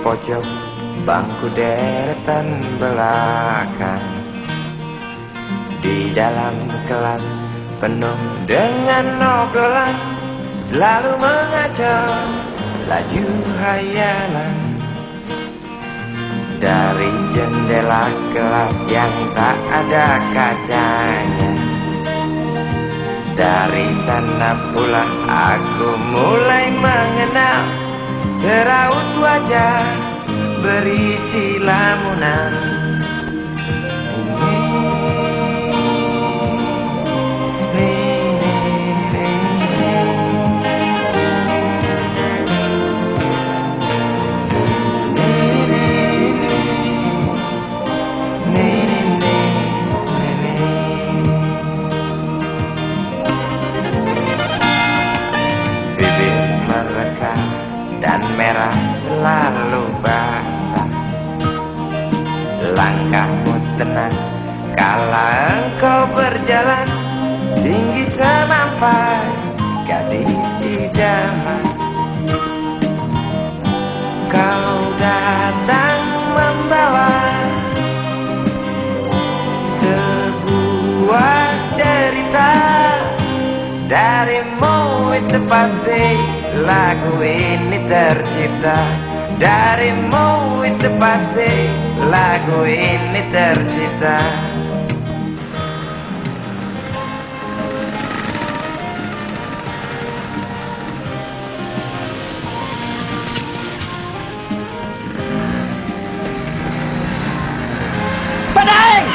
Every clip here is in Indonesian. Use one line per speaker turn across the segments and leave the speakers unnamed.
pojok bangku deretan belakang. Di dalam kelas penuh dengan obrolan, selalu mengacau laju hayalan. Dari jendela kelas yang tak ada kacanya, dari sana pula aku mulai mengenal seraut wajah berisi lamunan. Dan merah selalu basah, langkahmu tenang kala engkau berjalan, tinggi semampai gadis idaman. Kau datang membawa sebuah cerita, darimu itu pasti lagu ini tercipta. Darimu itu pasti lagu ini tercipta.
Badai!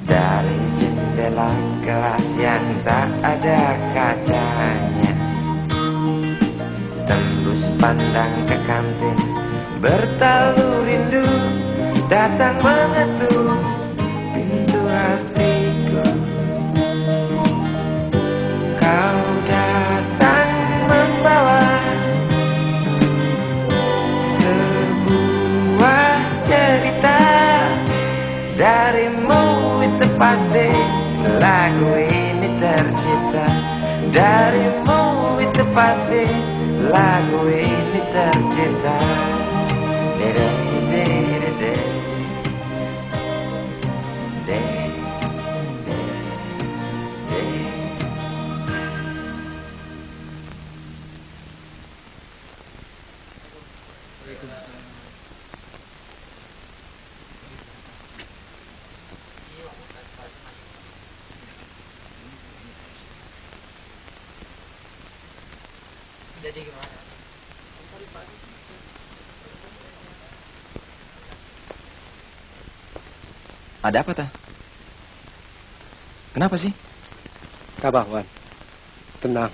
Dari jendela kelas yang tak ada kacanya, tembus pandang ke kantin, bertalu rindu datang mengetuk pintu hatiku. Kau datang membawa sebuah cerita, darimu itu pasti lagu ini tercipta. Darimu itu pasti lagu ini tercipta.
Jadi gimana?
Ada apa, Ta? Kenapa sih?
Tabah, Wan. Tenang.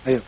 Ayo.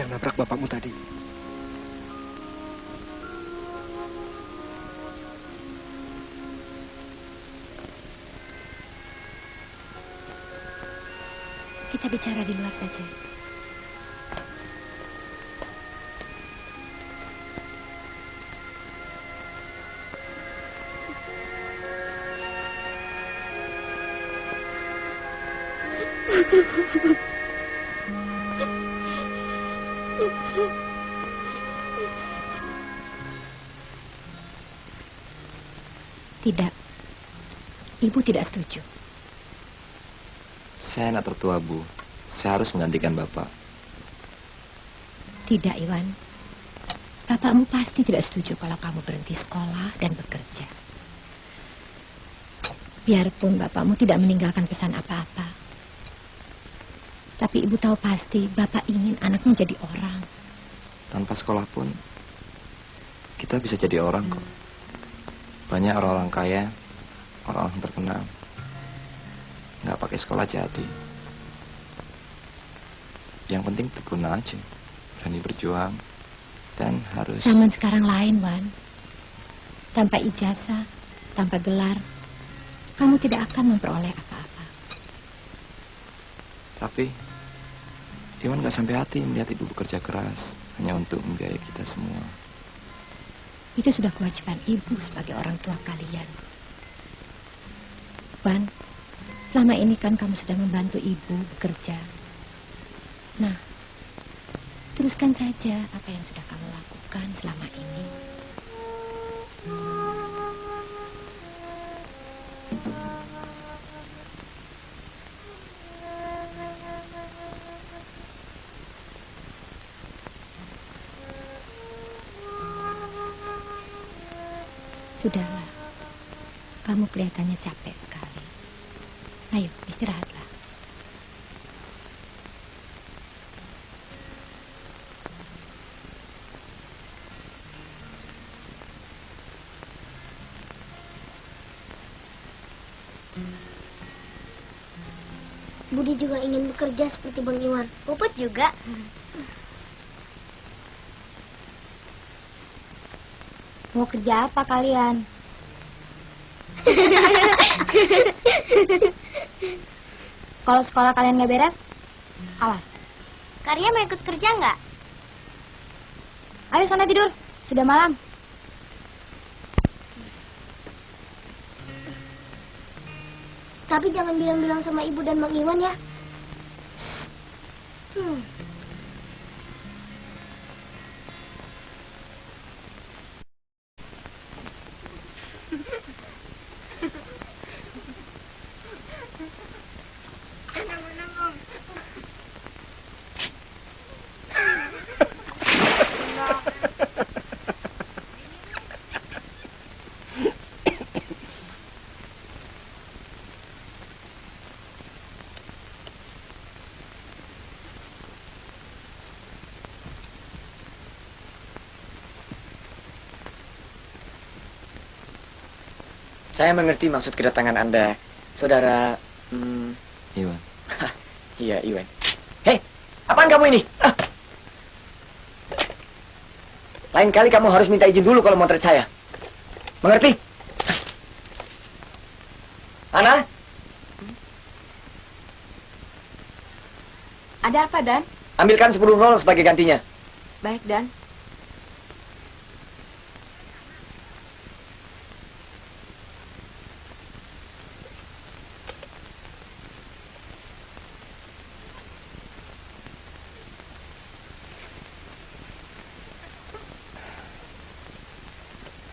nabrak bapakmu tadi.
Kita bicara di luar saja. Tidak. Ibu tidak setuju.
Saya anak tertua, Bu. Saya harus menggantikan Bapak.
Tidak, Iwan. Bapakmu pasti tidak setuju kalau kamu berhenti sekolah dan bekerja. Biarpun bapakmu tidak meninggalkan pesan apa-apa. Tapi ibu tahu pasti bapak ingin anaknya jadi orang.
Tanpa sekolah pun, kita bisa jadi orang kok. Banyak orang-orang kaya, orang-orang terkenal, nggak pakai sekolah jadi. Yang penting tekun aja, berani berjuang, dan harus...
Zaman sekarang lain, Wan. Tanpa ijazah, tanpa gelar, kamu tidak akan memperoleh apa-apa.
Tapi, Iwan nggak sampai hati melihat ibu bekerja keras, hanya untuk membiayai kita semua.
Itu sudah kewajiban ibu sebagai orang tua kalian. Wan, selama ini kan kamu sudah membantu ibu bekerja. Nah, teruskan saja apa yang sudah kamu lakukan selama ini. Sudahlah, kamu kelihatannya capek sekali. Ayo, istirahatlah.
Budi juga ingin bekerja seperti Bang Iwan. Puput juga.
Mau kerja apa kalian? Kalau sekolah kalian nggak beres, awas.
Karya mau ikut kerja nggak?
Ayo sana tidur, sudah malam.
Tapi jangan bilang-bilang sama ibu dan Bang Iwan ya.
Saya mengerti maksud kedatangan Anda, saudara...
Iwan.
Iya, Iwan. Hei, apaan kamu ini? Lain kali kamu harus minta izin dulu kalau motret saya. Mengerti? Ana?
Ada apa, Dan?
Ambilkan 10 roll sebagai gantinya.
Baik, Dan.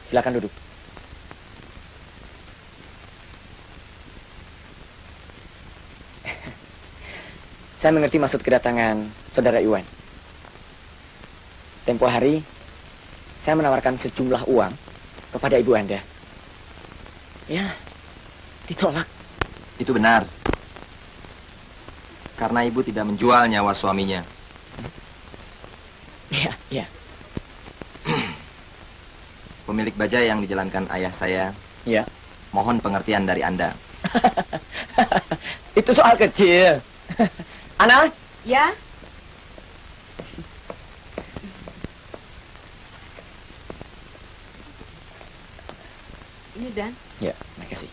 Silakan duduk. Saya mengerti maksud kedatangan saudara Iwan. Tempo hari, saya menawarkan sejumlah uang kepada ibu Anda. Ya, ditolak.
Itu benar. Karena ibu tidak menjual nyawa suaminya.
Iya, iya.
Pemilik bajai yang dijalankan ayah saya,
Iya.
mohon pengertian dari Anda.
Itu soal kecil. Ana,
Ya?
Ini Dan.
Ya, makasih.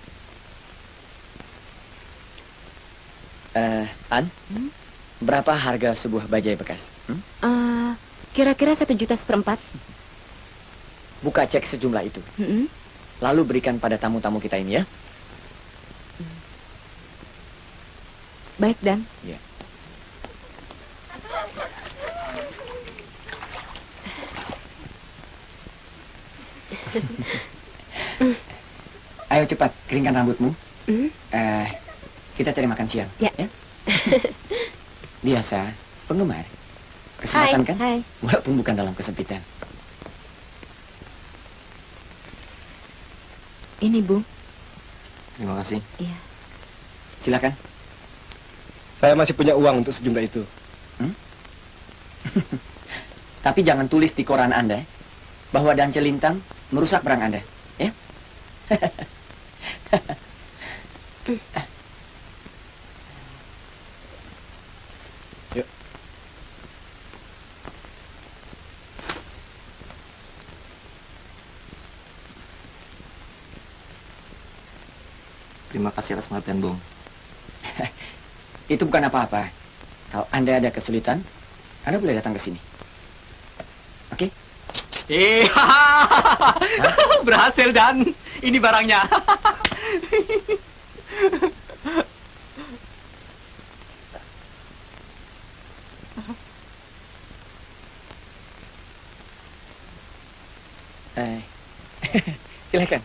An, berapa harga sebuah bajai bekas?
Kira-kira 1,4 juta.
Buka cek sejumlah itu. Lalu berikan pada tamu-tamu kita ini ya.
Baik, Dan.
Ya. Ayo cepat, keringkan rambutmu. Kita cari makan siang.
Ya.
Biasa, penggemar. Kesempatan kan?
Hai.
Walaupun bukan dalam kesempitan.
Ini, Bu.
Terima kasih.
Iya.
Silakan.
Saya masih punya uang untuk sejumlah itu.
Tapi jangan tulis di koran Anda bahwa Dan Celintang merusak barang Anda, ya?
Yuk.
Terima kasih atas perhatian, Bung.
Itu bukan apa-apa. Kalau Anda ada kesulitan, Anda boleh datang ke sini. Oke?
Berhasil, Dan. Ini barangnya.
Silakan.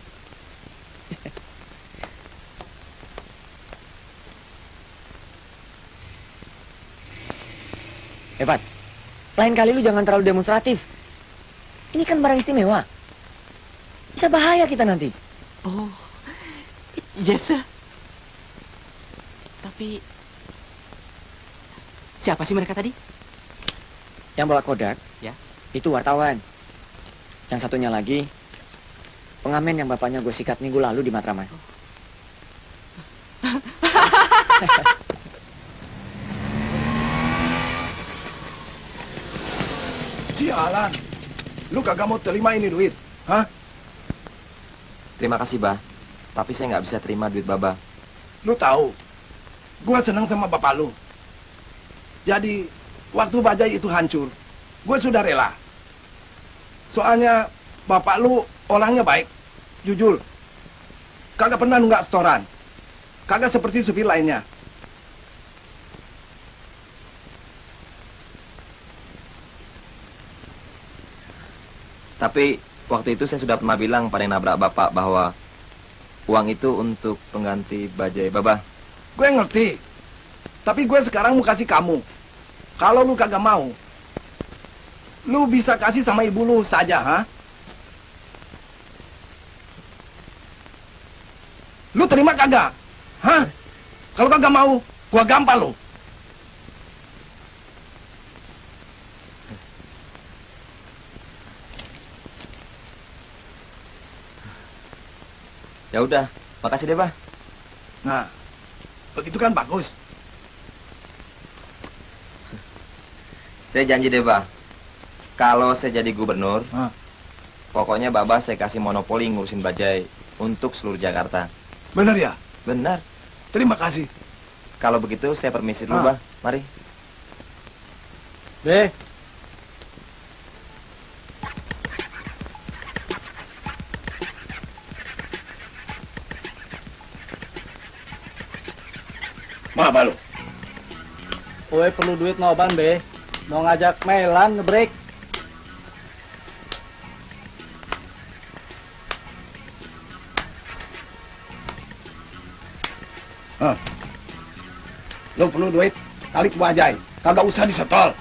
Hebat. Lain kali lu jangan terlalu demonstratif. Ini kan barang istimewa. Bisa bahaya kita nanti.
Oh, yes, sir. Tapi siapa sih mereka tadi?
Yang bawa Kodak,
Ya.
itu wartawan. Yang satunya lagi, pengamen yang bapaknya gue sikat minggu lalu di Matraman.
Sialan, lu kagak mau terima ini duit, hah?
Terima kasih, Bah. Tapi saya nggak bisa terima duit Baba.
Lu tahu, gua senang sama bapak lu. Jadi, waktu bajai itu hancur, gue sudah rela. Soalnya, bapak lu orangnya baik, jujur. Kagak pernah nunggak setoran. Kagak seperti supir lainnya.
Tapi waktu itu saya sudah pernah bilang pada yang nabrak Bapak bahwa uang itu untuk pengganti bajai Baba.
Gue ngerti. Tapi gue sekarang mau kasih kamu. Kalau lu kagak mau, lu bisa kasih sama ibu lu saja, ha? Lu terima kagak? Hah? Kalau kagak mau, gua gampar lu.
Ya udah, makasih deh, Bah.
Nah, begitu kan bagus.
Saya janji deh, Bah. Kalau saya jadi gubernur,
Hah?
pokoknya Baba saya kasih monopoli ngurusin bajai untuk seluruh Jakarta.
Bener ya?
Benar.
Terima kasih.
Kalau begitu saya permisi dulu,
Ah.
Bah. Mari.
Be,
Mau apa lu?
gue perlu duit noban, Be. Mau ngajak Melan nge-break.
Lu perlu duit, tarik bajai. Kagak usah disetol.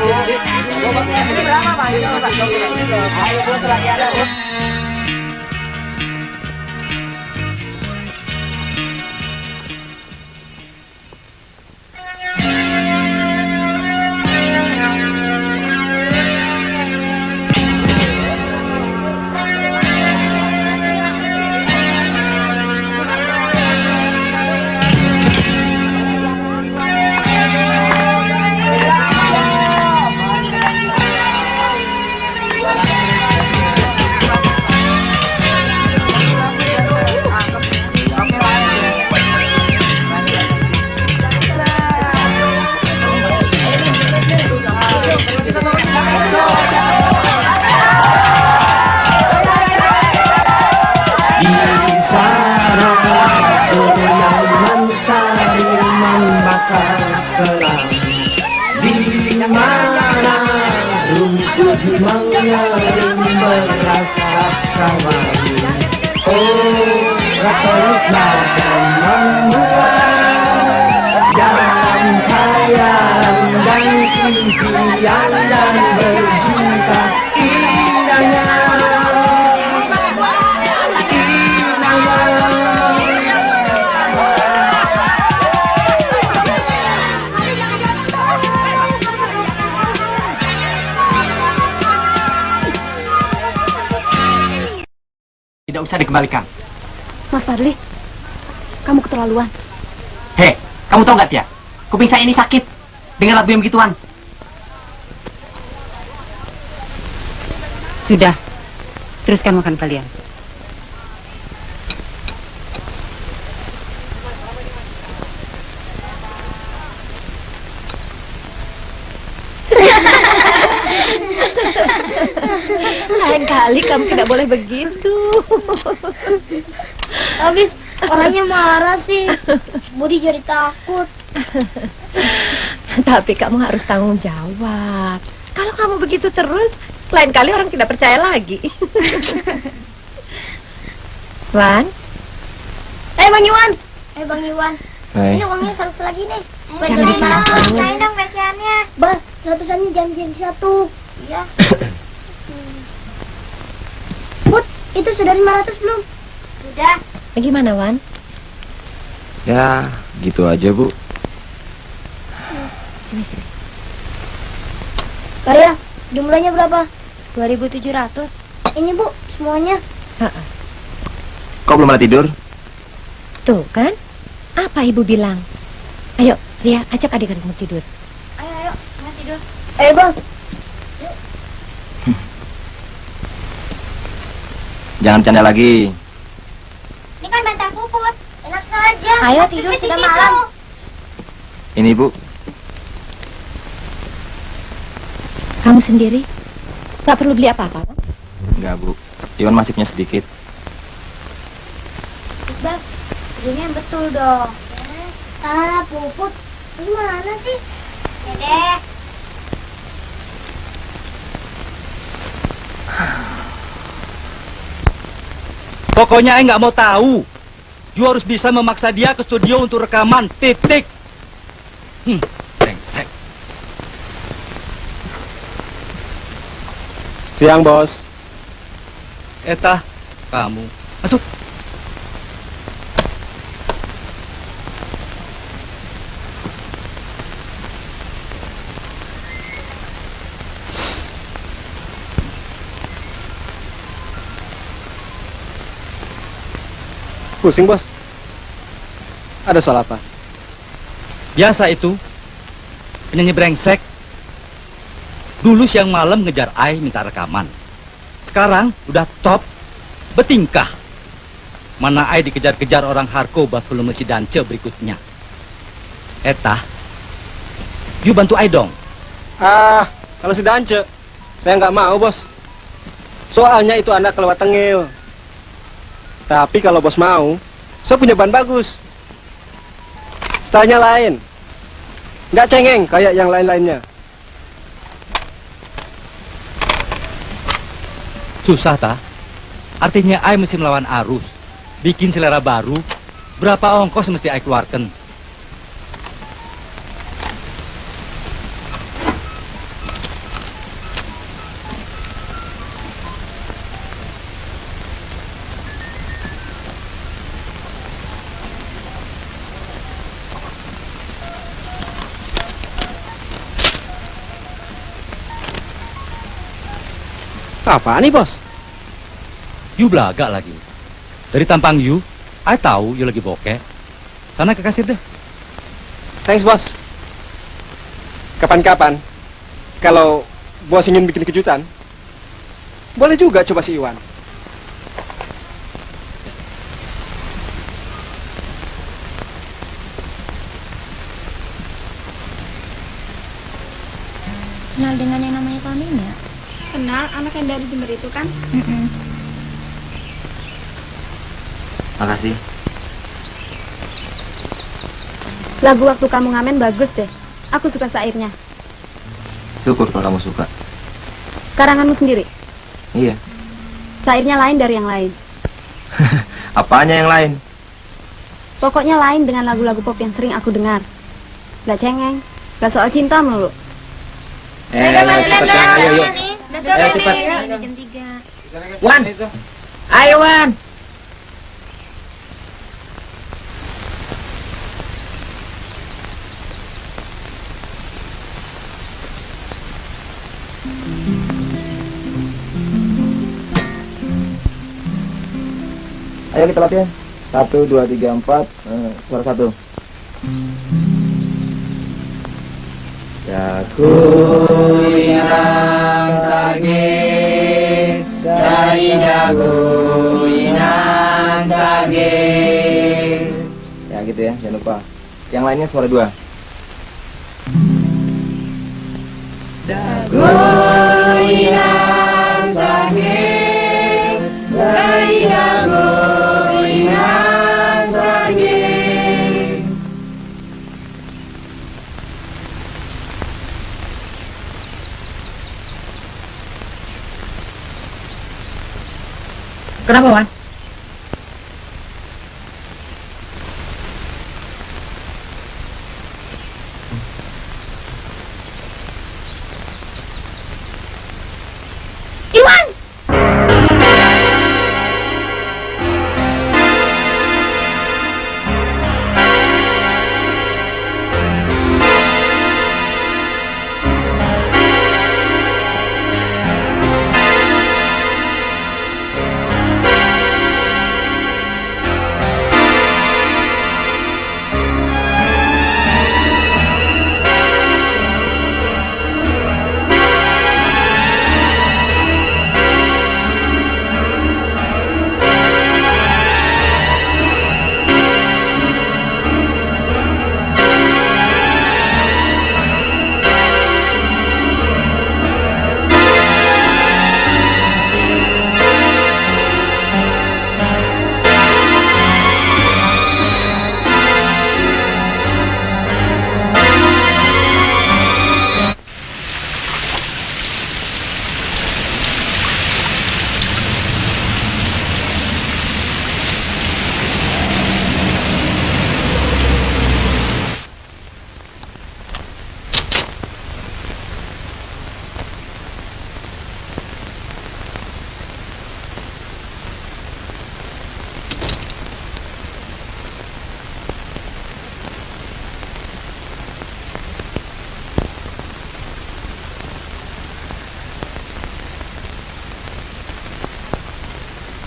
Berapa, Pak? Ayo, Bu, lagi ada, Bu.
mengering berasa kawani. Oh, rasa nikmat dan membuat dalam khayalan dan impian yang berjuta indahnya.
Tidak usah dikembalikan.
Mas Fadli, kamu keterlaluan.
Hei, kamu tahu nggak Tia? Kuping saya ini sakit. Dengar lagu yang begituan.
Sudah, teruskan makan kalian. Lain kali kamu tidak boleh begitu.
Habis orangnya marah sih. Budi jadi takut.
Tapi kamu harus tanggung jawab. Kalau kamu begitu terus, lain kali orang tidak percaya lagi. Wan?
Bang Iwan. Bang Iwan.
Hai.
Ini uangnya 100 lagi nih.
Jangan dimakan.
Saya dong beciannya. Bah, 100-annya jangan jadi satu. Iya. Bud, itu sudah 500 belum? Sudah.
Bagaimana, Wan?
Ya, gitu aja, Bu.
Sini, sini.
Karya, jumlahnya berapa?
2.700.
Ini Bu, semuanya.
Kok belum pada tidur?
Tuh kan? Apa ibu bilang? Ayo, Ria, ajak adik-adikmu tidur.
Ayo, semua tidur. Ayo, Bang.
Jangan bercanda lagi.
Ini kan bantal puput. Enak saja.
Ayo, tidur, sudah malam.
Ini, Bu.
Kamu sendiri? Gak perlu beli apa-apa, kan?
Enggak, Bu. Iwan masih punya sedikit.
Bang, ini yang betul dong. Puput. Gimana sih? Dedek.
Pokoknya nggak mau tahu. You harus bisa memaksa dia ke studio untuk rekaman. Titik. Brengsek.
Siang, Bos.
Eta, kamu masuk.
Pusing, Bos. Ada soal apa?
Biasa itu. Penyanyi brengsek. Dulu siang malam ngejar Ai minta rekaman. Sekarang udah top betingkah. Mana Ai dikejar-kejar orang Harko buat volume si Dance berikutnya. Eta, you bantu Ai dong.
Kalau si Dance, saya nggak mau, Bos. Soalnya itu anak kelewat tengil. Tapi kalau Bos mau, saya punya bahan bagus. Stylenya lain. Nggak cengeng kayak yang lain-lainnya.
Susah, ta? Artinya Ai mesti melawan arus. Bikin selera baru. Berapa ongkos mesti Ai keluarkan?
Apa nih, Bos?
You belagak lagi. Dari tampang you, I tahu you lagi bokeh. Sana ke kasir deh.
Thanks, Bos. Kapan-kapan, kalau Bos ingin bikin kejutan, boleh juga coba si Iwan.
Kenal dengan yang namanya Pamin ya?
Kenal anak yang dari Jember itu kan?
Makasih.
Lagu waktu kamu ngamen bagus deh. Aku suka syairnya.
Syukur kalau kamu suka.
Karanganmu sendiri?
Iya.
Syairnya lain dari yang lain.
Apanya yang lain?
Pokoknya lain dengan lagu-lagu pop yang sering aku dengar. Gak cengeng, gak soal cinta melulu.
Cepet ya, ayo yuk. Ayo cepet.
Jam 3.
Wan, ayo Wan.
Ayo kita latihan. 1, 2, 3, 4. Suara 1. Jago inang sakit, dari jago inang sakit. Ya gitu ya, jangan lupa. Yang lainnya suara 2. Jago inang sakit, dari jago inang sakit.
Kenapa, Wan?
Iwan!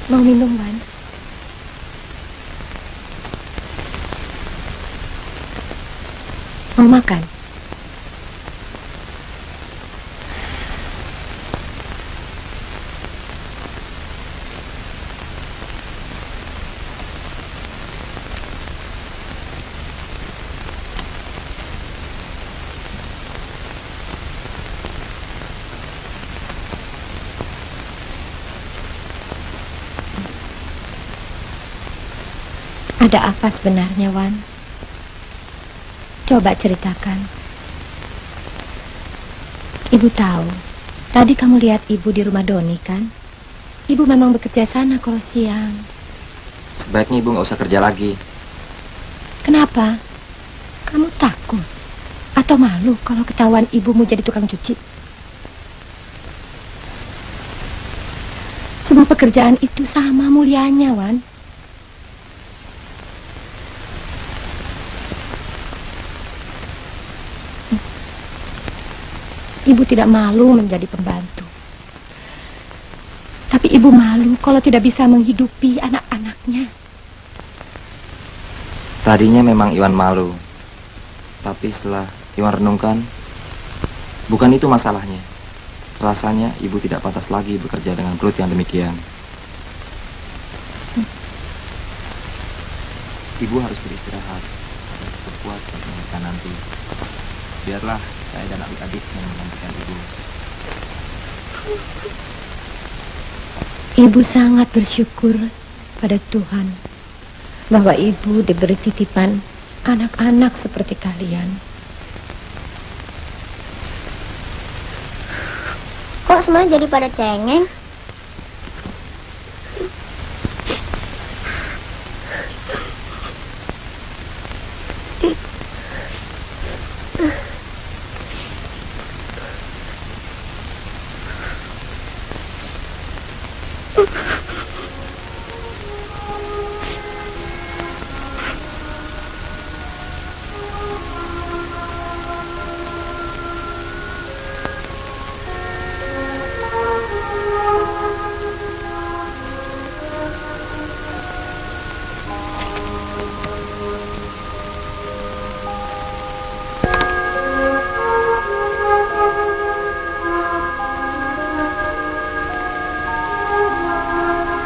Mau minum, Wan? Mau makan? Ada apa sebenarnya, Wan? Coba ceritakan. Ibu tahu, tadi kamu lihat ibu di rumah Doni, kan? Ibu memang bekerja sana kalau siang.
Sebaiknya ibu nggak usah kerja lagi.
Kenapa? Kamu takut? Atau malu kalau ketahuan ibumu jadi tukang cuci? Semua pekerjaan itu sama mulianya, Wan. Ibu tidak malu menjadi pembantu. Ibu malu kalau tidak bisa menghidupi anak-anaknya.
Tadinya memang Iwan malu. Tapi setelah Iwan renungkan, bukan itu masalahnya. Rasanya ibu tidak pantas lagi bekerja dengan perut yang demikian. Ibu harus beristirahat agar tetap kuat untuk melahirkan nanti. Biarlah saya dan adik-adik yang menggantikan ibu.
Ibu sangat bersyukur pada Tuhan bahwa ibu diberi titipan anak-anak seperti kalian.
Kok semuanya jadi pada cengeng?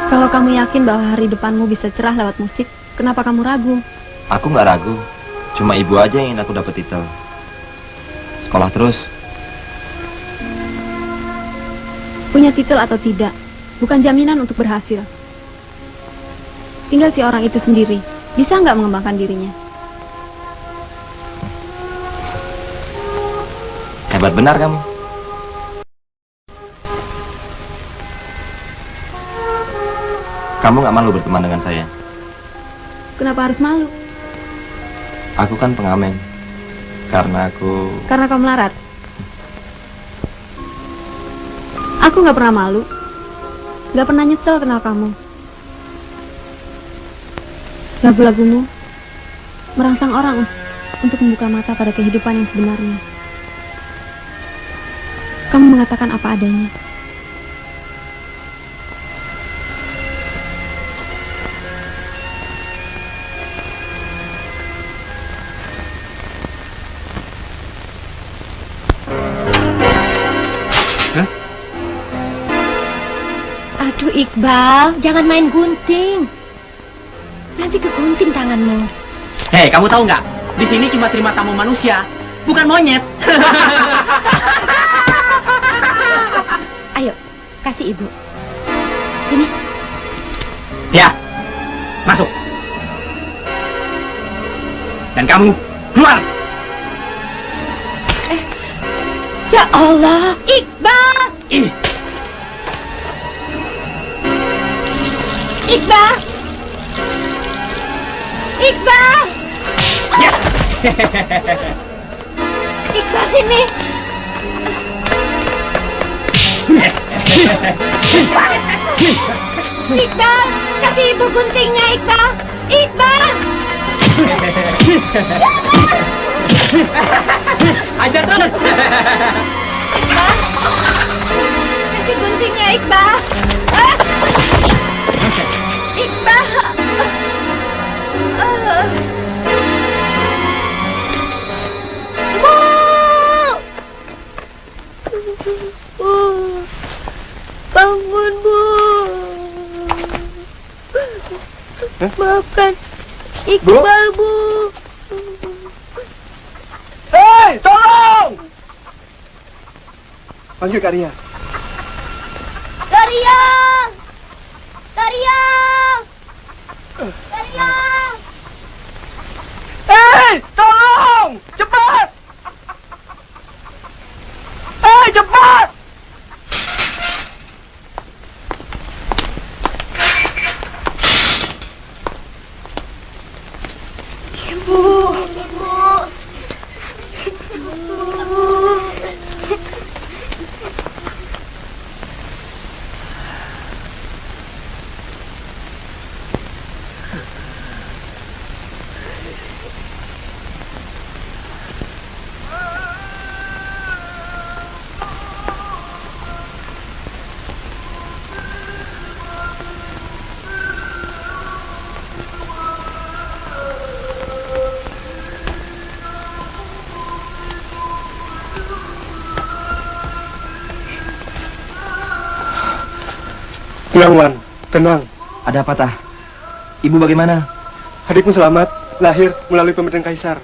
Kalau kamu yakin bahwa hari depanmu bisa cerah lewat musik, kenapa kamu ragu?
Aku nggak ragu. Cuma ibu aja yang ingin aku dapat titel. Sekolah terus.
Punya titel atau tidak, bukan jaminan untuk berhasil. Tinggal si orang itu sendiri, bisa nggak mengembangkan dirinya?
Hebat benar kamu. Kamu nggak malu berteman dengan saya?
Kenapa harus malu?
Aku kan pengamen. Karena
kamu melarat. Aku nggak pernah malu, nggak pernah nyesel kenal kamu. Lagu-lagumu merangsang orang untuk membuka mata pada kehidupan yang sebenarnya. Kamu mengatakan apa adanya.
Aduh Iqbal, jangan main gunting. Nanti kegunting tanganmu.
Hei, kamu tahu nggak? Di sini cuma terima tamu manusia, bukan monyet.
Ayo, kasih ibu. Sini.
Ya, masuk. Dan kamu keluar.
Ya Allah, Iqbal. Iqbal! Iqbal!
Ya.
Iqbal sini! Iqbal! Kasih ibu guntingnya, Iqbal! Iqbal!
Ajar terus!
Iqbal! Kasih guntingnya, Iqbal! Iqbal! Bu! Bangun, Bu! Maafkan Iqbal, Bu!
Hei, tolong! Panggil Karia.
Karia! Karia! Karia!
Hei, tolong! Cepat! Hei, cepat!
Ibu!
Pulang, Wan. Tenang.
Ada apa, Tah? Ibu bagaimana?
Adikmu selamat. Lahir melalui pemberian kaisar.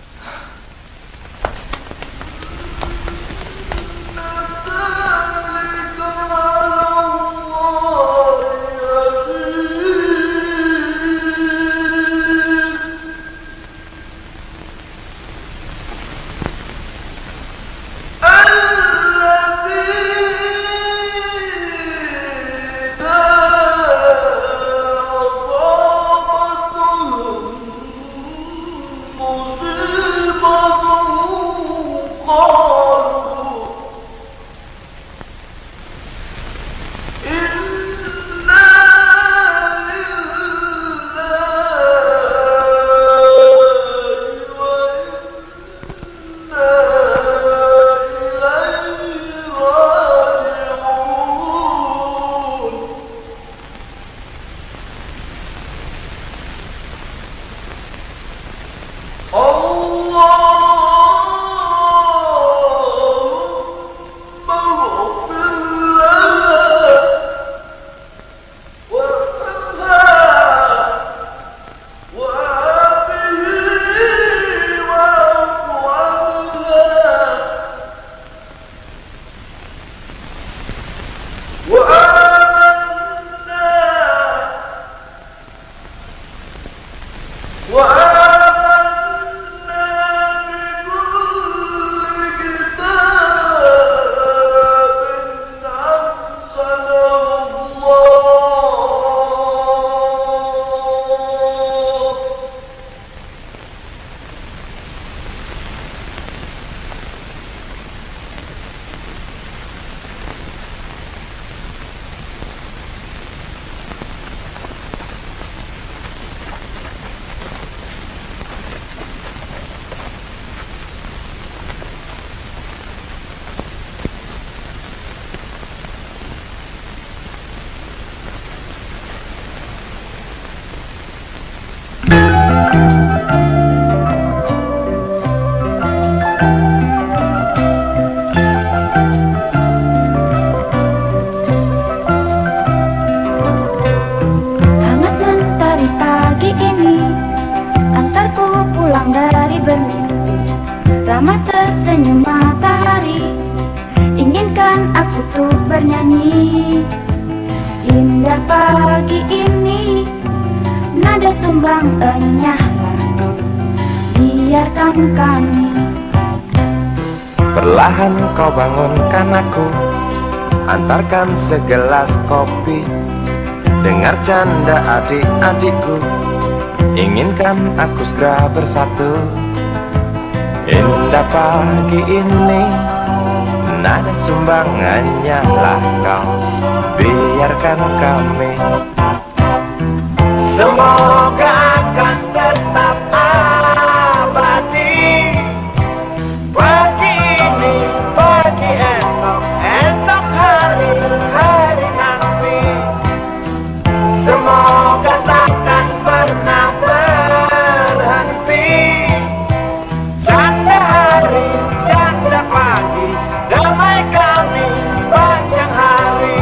Ramah tersenyum matahari, inginkan aku tuh bernyanyi. Indah pagi ini, nada sumbang enyahlah kau, biarkan kami.
Perlahan kau bangunkan aku, antarkan segelas kopi. Dengar canda adik-adikku, inginkan aku segera bersatu. Indah pagi ini, nada sumbangannya lah kau, biarkan kami. Semoga akan tetap abadi. Pagi ini, pagi esok, esok hari, hari nanti. Semoga takkan pernah berhenti. Canda hari, canda pagi, damai kami sepanjang hari.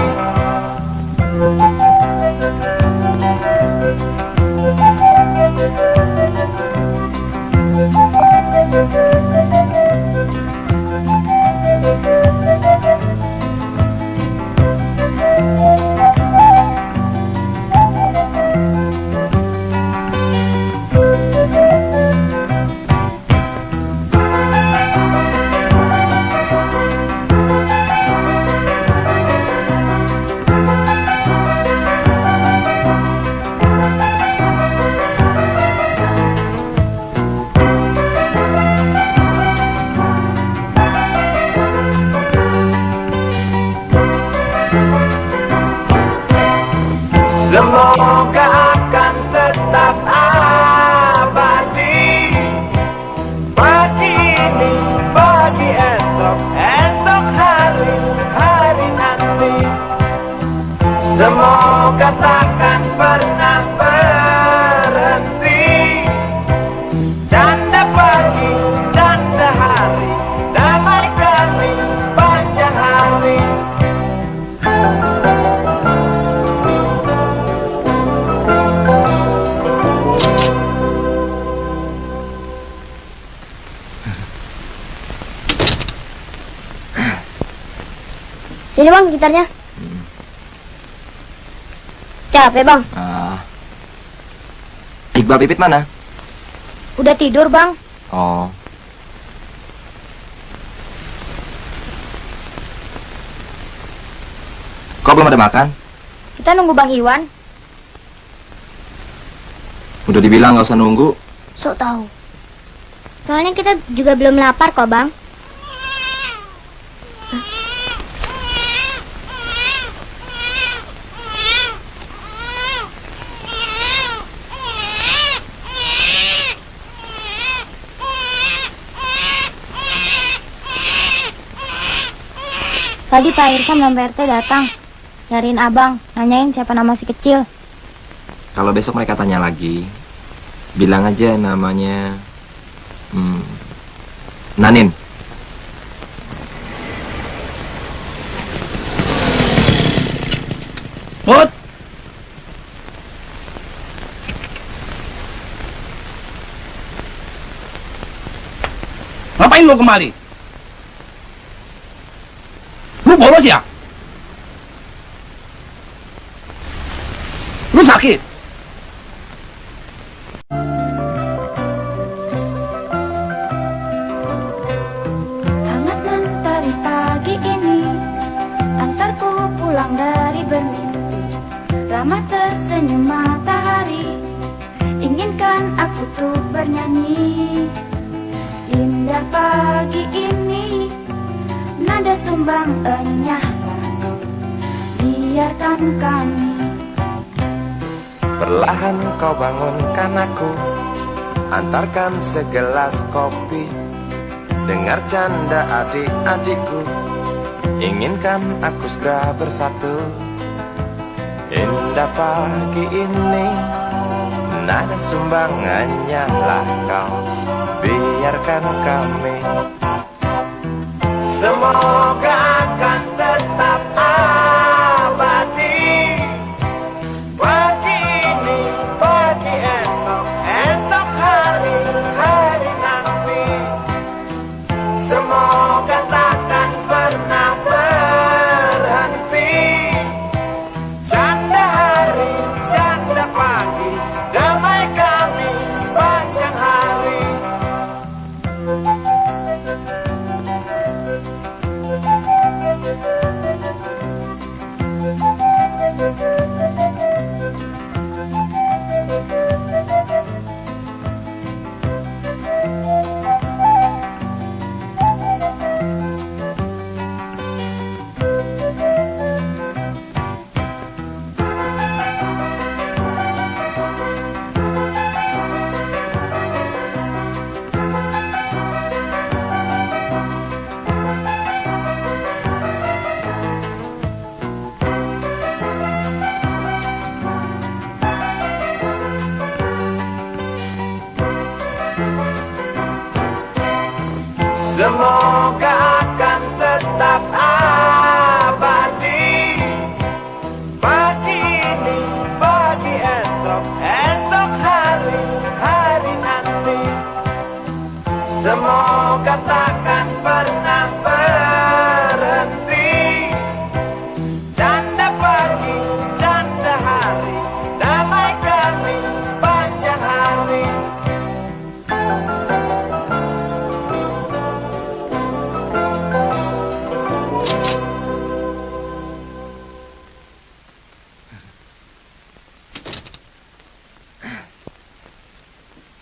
Semoga akan tetap abadi. Pagi ini, pagi esok, esok hari, hari nanti. Semoga takkan pernah berhenti. Canda pagi, canda hari, damai kami sepanjang hari.
Sini bang gitarnya. Capek bang.
Iqbal Pipit mana?
Udah tidur bang.
Oh. Kok belum ada makan?
Kita nunggu Bang Iwan.
Udah dibilang nggak usah nunggu.
Sok tahu. Soalnya kita juga belum lapar kok bang.
Tadi Pak Irsam dan Pak RT datang, nyariin abang, nanyain siapa nama si kecil.
Kalau besok mereka tanya lagi, bilang aja namanya Nanin.
Mut! Ngapain lo kemari? Lu bolos ya? Lu sakit?
Hangat mentari pagi ini, antarku pulang dari bermimpi. Ramah tersenyum matahari, inginkan aku tuh bernyanyi. Indah pagi ini, nada sumbang enyahlah, biarkan kami.
Perlahan kau bangunkan aku, antarkan segelas kopi. Dengar canda adik-adikku, inginkan aku segera bersatu. Indah pagi ini, nada sumbang hanyalah kau, biarkan kami. Semoga akan tetap abadi. Pagi ini, pagi esok, esok hari, hari nanti. Semoga takkan pernah berhenti. Canda hari, canda pagi, damai kami sepanjang hari. Semoga akan tetap abadi. Pagi ini, pagi esok, esok hari, hari nanti. Semoga takkan pernah berhenti. Canda pagi, canda hari, damai kami sepanjang hari.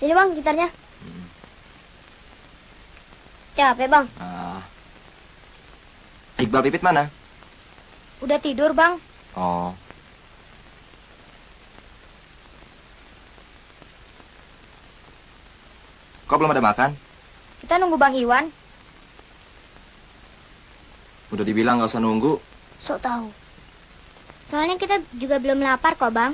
Sini bang gitarnya. Capek bang.
Iqbal Pipit mana?
Udah tidur bang.
Oh. Kok belum ada makan?
Kita nunggu Bang Iwan.
Udah dibilang nggak usah nunggu.
Sok tahu. Soalnya kita juga belum lapar kok bang.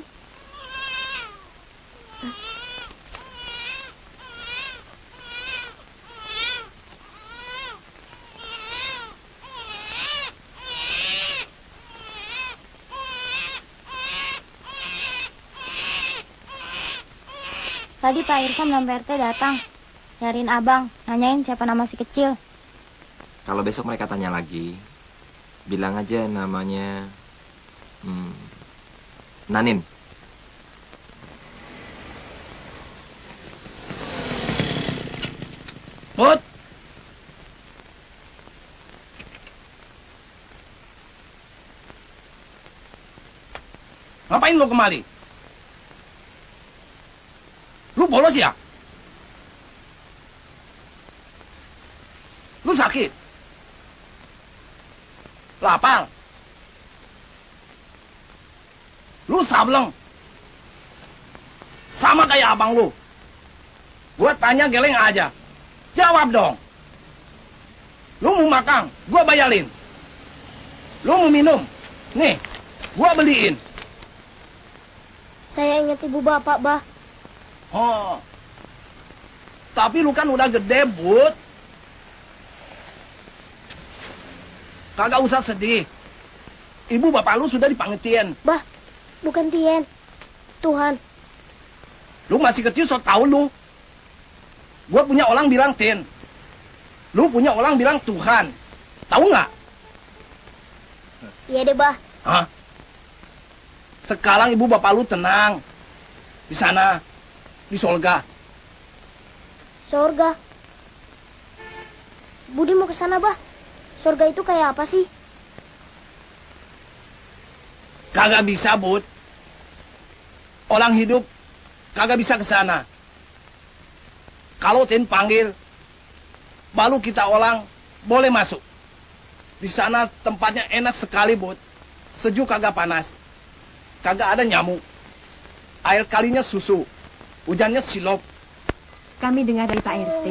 Tadi Pak Irsam dan Pak RT datang, nyariin abang, nanyain siapa nama si kecil.
Kalau besok mereka tanya lagi, Bilang aja namanya Nanin.
Put. Ngapain lo kemari? Lu bolos ya? Lu sakit? Lapar? Lu sableng? Sama kayak abang lu. Gua tanya geleng aja. Jawab dong. Lu mau makan, gua bayarin. Lu mau minum? Nih, gua beliin.
Saya ingat ibu bapak, Bah.
Oh. Tapi lu kan udah gede, Bud. Kagak usah sedih. Ibu bapak lu sudah dipanggil Tien.
Bah, bukan Tien. Tuhan.
Lu masih kecil, so tau lu. Gua punya orang bilang Tien. Lu punya orang bilang Tuhan. Tahu nggak?
Iya deh, Bah.
Hah? Sekarang ibu bapak lu tenang. Di sana. Di Sorga.
Sorga. Budi mau ke sana, Bah. Sorga itu kayak apa sih?
Kagak bisa, Bud. Orang hidup kagak bisa ke sana. Kalau Tin panggil, baru kita orang boleh masuk. Di sana tempatnya enak sekali, Bud. Sejuk kagak panas. Kagak ada nyamuk. Air kalinya susu. Hujannya silop.
Kami dengar dari Pak RT.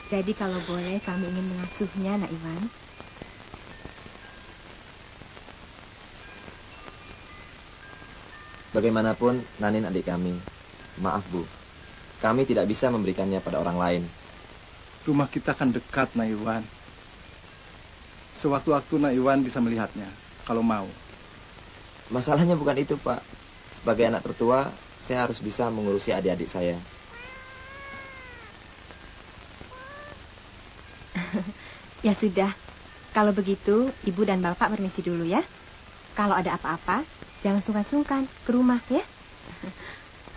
Jadi kalau boleh kami ingin mengasuhnya, Nak Iwan.
Bagaimanapun, Nanin adik kami. Maaf, Bu. Kami tidak bisa memberikannya pada orang lain.
Rumah kita kan dekat, Naiwan. Sewaktu-waktu Naiwan bisa melihatnya, kalau mau.
Masalahnya bukan itu, Pak. Sebagai anak tertua, saya harus bisa mengurusi adik-adik saya.
Ya sudah. Kalau begitu, Ibu dan Bapak permisi dulu ya. Kalau ada apa-apa, jangan sungkan-sungkan ke rumah ya.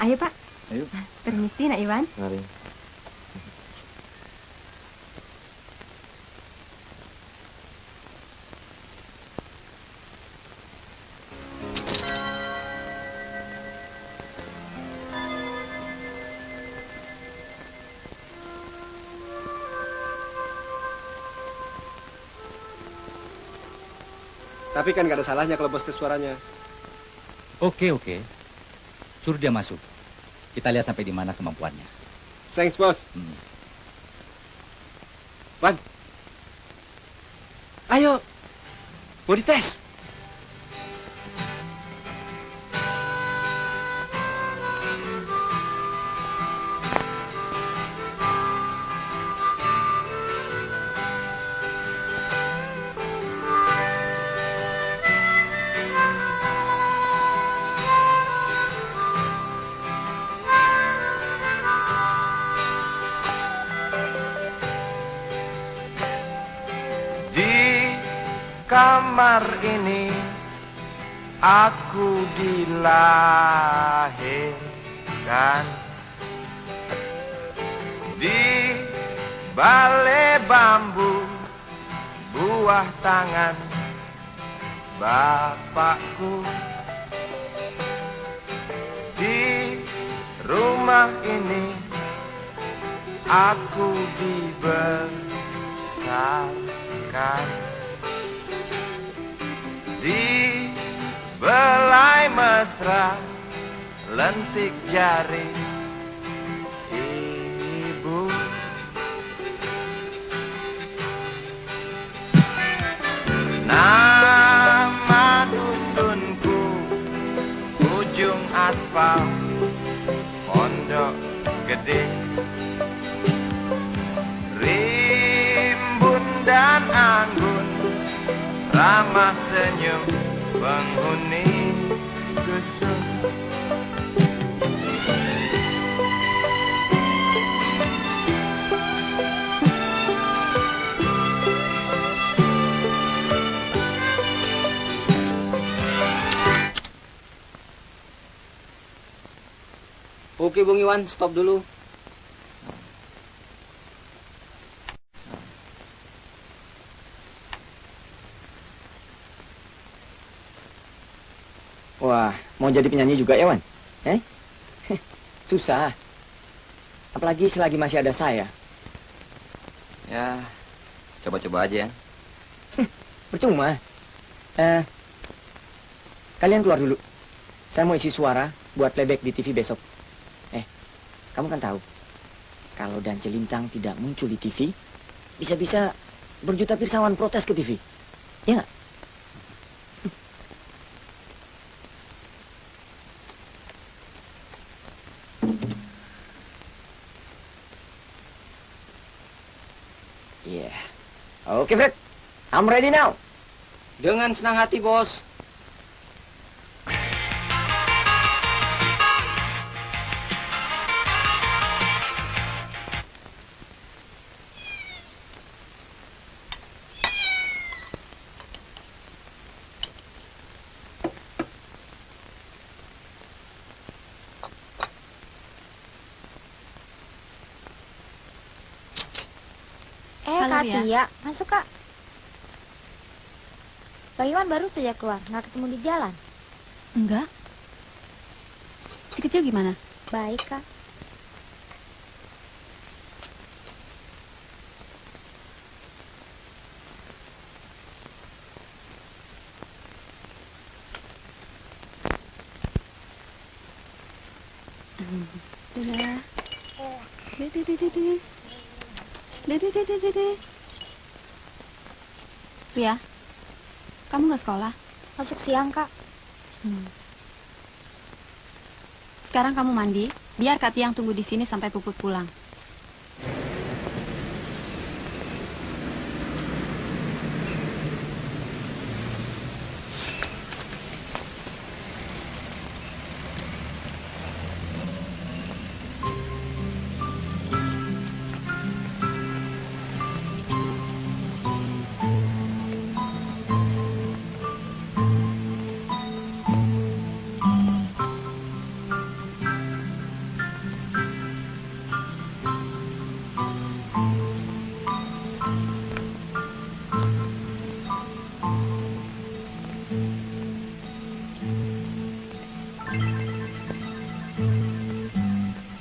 Ayo, Pak.
Ayo.
Permisi, Nak Iwan.
Mari.
Tapi kan nggak ada salahnya kalau bos tes suaranya.
Oke. Suruh dia masuk. Kita lihat sampai di mana kemampuannya.
Thanks, bos. Wan. Ayo. Mau dites.
Kamar ini aku dilahirkan di balai bambu buah tangan bapakku. Di rumah ini aku dibesarkan di belai mesra lentik jari ibu. Nama dusunku ujung aspal Pondok Gede. Rimbun dan anggun ramah senyum penghuni dusun.
Oke, Bung Iwan, stop dulu.
Wah, mau jadi penyanyi juga ya, Wan? Susah. Apalagi selagi masih ada saya.
Ya, coba-coba aja.
Percuma. Kalian keluar dulu. Saya mau isi suara buat playback di TV besok. Kamu kan tahu, kalau Dan Celintang tidak muncul di TV, bisa-bisa berjuta pirsawan protes ke TV. Ya nggak? Yeah. Oke, Fred. I'm ready now.
Dengan senang hati, Bos.
Kak Tia, masuk Kak. Bang Iwan baru saja keluar, nggak ketemu di jalan.
Enggak. Si kecil gimana?
Baik Kak.
Ria, kamu nggak sekolah?
Masuk siang Kak.
Sekarang kamu mandi, biar Kak Tiang tunggu di sini sampai Puput pulang.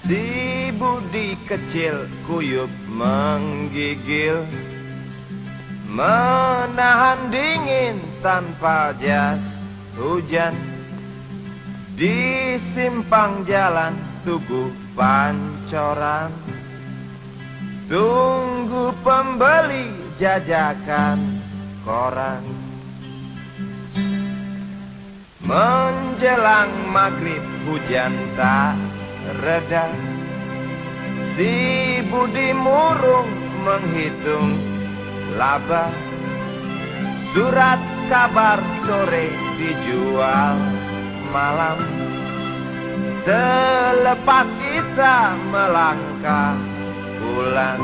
Si Budi kecil kuyup menggigil, menahan dingin tanpa jas hujan. Di simpang jalan Tugu Pancoran, tunggu pembeli jajakan koran. Menjelang maghrib hujan tak reda, si Budi murung menghitung laba. Surat kabar sore dijual malam. Selepas Isa melangkah pulang,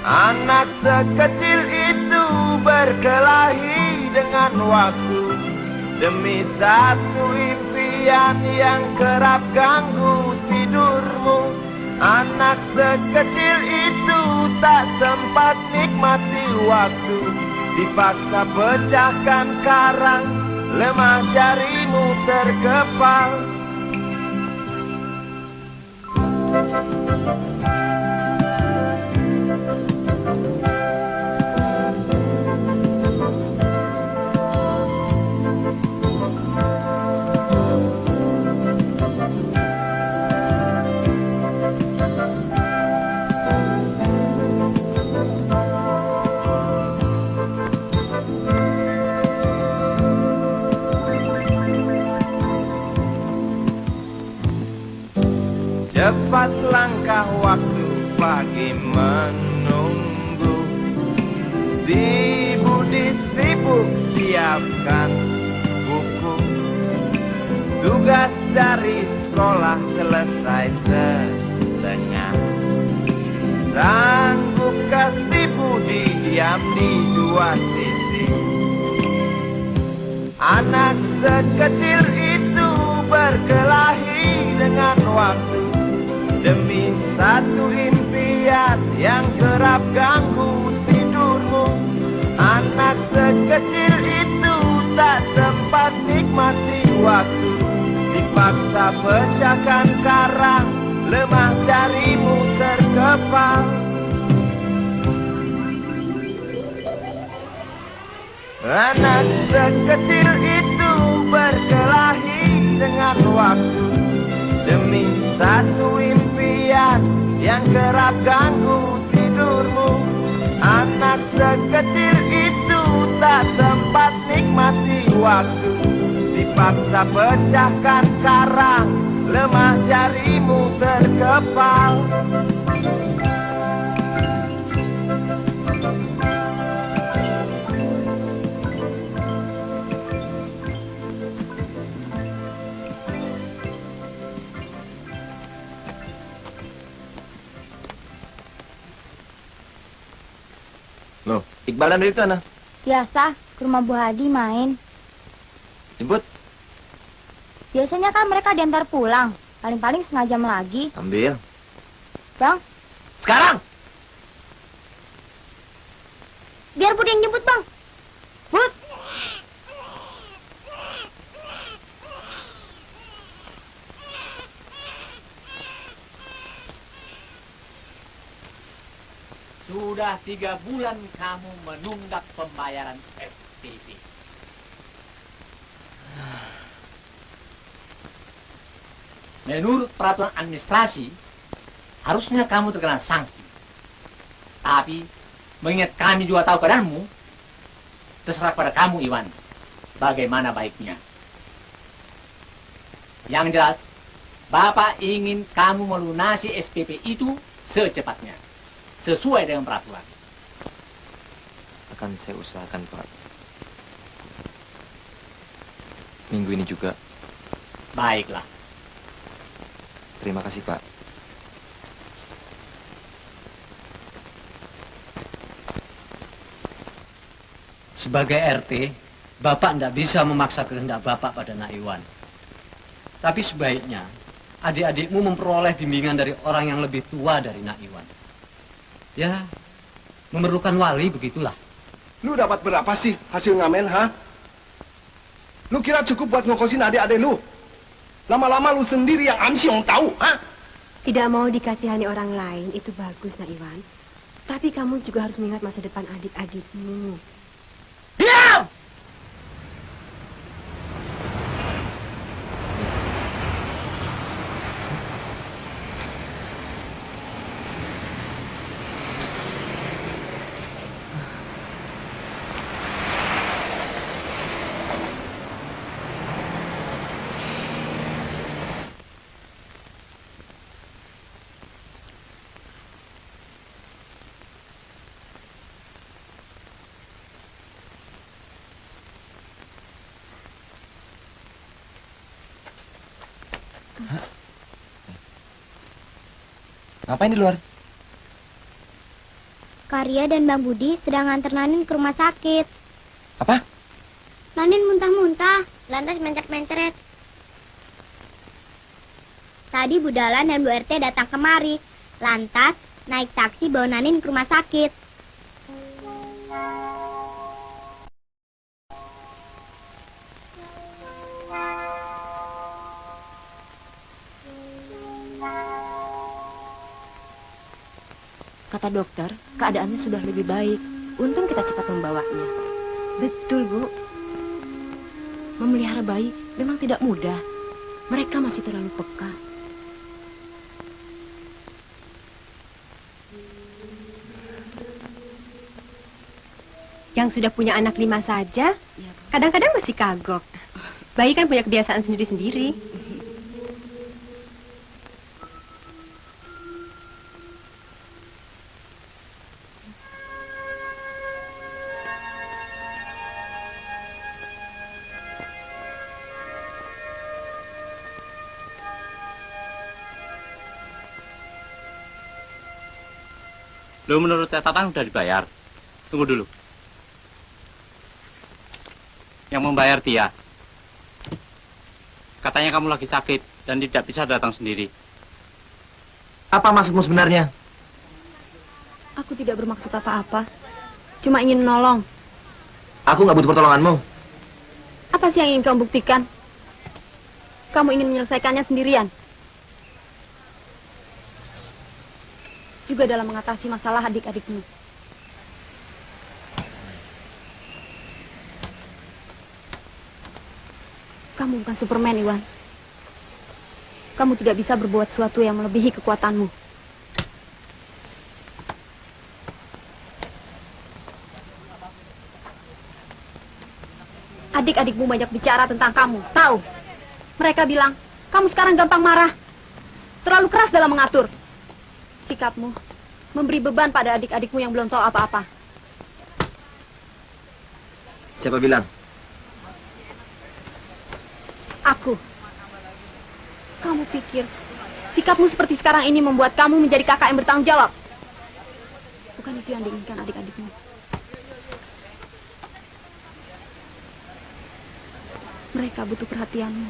anak sekecil itu berkelahi dengan waktu demi satu impian yang kerap ganggu tidurmu. Anak sekecil itu tak sempat nikmati waktu, dipaksa pecahkan karang, lemah jarimu terkepal. Cepat langkah waktu pagi menunggu, si Budi sibuk siapkan buku. Tugas dari sekolah selesai setengah. Sanggupkah si Budi diam di dua sisi? Anak sekecil itu berkelahi dengan waktu, demi satu impian yang kerap ganggu tidurmu. Anak sekecil itu tak sempat nikmati waktu, dipaksa pecahkan karang, lemah jarimu terkepal. Anak sekecil itu berkelahi dengan waktu, demi satu impian yang kerap ganggu tidurmu. Anak sekecil itu tak sempat nikmati waktu, dipaksa pecahkan karang, lemah jarimu terkepal.
Loh, Iqbal dan Riri itu mana?
Biasa, ke rumah Bu Hadi main.
Jemput?
Biasanya kan mereka diantar pulang. Paling-paling setengah jam lagi.
Ambil.
Bang,
Sekarang!
biar Bud yang jemput, Bang. Bud!
Sudah 3 bulan kamu menunggak pembayaran SPP. Menurut peraturan administrasi, harusnya kamu terkena sanksi. Tapi, mengingat kami juga tahu keadaanmu, terserah pada kamu, Iwan. Bagaimana baiknya? Yang jelas, Bapak ingin kamu melunasi SPP itu secepatnya, sesuai dengan peraturan.
Akan saya usahakan, Pak. Minggu ini juga.
Baiklah.
Terima kasih, Pak.
Sebagai RT, Bapak tidak bisa memaksa kehendak Bapak pada Nak Iwan. Tapi sebaiknya, adik-adikmu memperoleh bimbingan dari orang yang lebih tua dari Nak Iwan. Ya, memerlukan wali, begitulah.
Lu dapat berapa sih hasil ngamen, ha? Lu kira cukup buat ngokosin adik-adik lu? Lama-lama lu sendiri yang ansiong tahu, ha?
Tidak mau dikasihani orang lain, itu bagus, Nak Iwan. Tapi kamu juga harus mengingat masa depan adik-adikmu.
Diam!
Ngapain di luar?
Karya dan Bang Budi sedang nganter Nanin ke rumah sakit.
Apa?
Nanin muntah-muntah, lantas mencret-mencret. Tadi Bu Dahlan dan Bu RT datang kemari, lantas naik taksi bawa Nanin ke rumah sakit.
Kata dokter, keadaannya sudah lebih baik. Untung kita cepat membawanya. Betul, Bu. Memelihara bayi memang tidak mudah. Mereka masih terlalu peka.
Yang sudah punya anak 5 saja, kadang-kadang masih kagok. Bayi kan punya kebiasaan sendiri-sendiri.
Lo menurut catatan udah dibayar. Tunggu dulu. Yang membayar Tia. Katanya kamu lagi sakit.
dan tidak bisa datang sendiri.
Apa maksudmu sebenarnya?
Aku tidak bermaksud apa-apa. Cuma ingin menolong.
Aku nggak butuh pertolonganmu.
Apa sih yang ingin kamu buktikan? Kamu ingin menyelesaikannya sendirian? Juga dalam mengatasi masalah adik-adikmu. Kamu bukan Superman, Iwan. Kamu tidak bisa berbuat sesuatu yang melebihi kekuatanmu. Adik-adikmu banyak bicara tentang kamu, tahu? Mereka bilang, kamu sekarang gampang marah. Terlalu keras dalam mengatur. Sikapmu memberi beban pada adik-adikmu yang belum tahu apa-apa.
Siapa bilang?
Aku. Kamu pikir sikapmu seperti sekarang ini membuat kamu menjadi kakak yang bertanggung jawab? Bukan itu yang diinginkan adik-adikmu. Mereka butuh perhatianmu,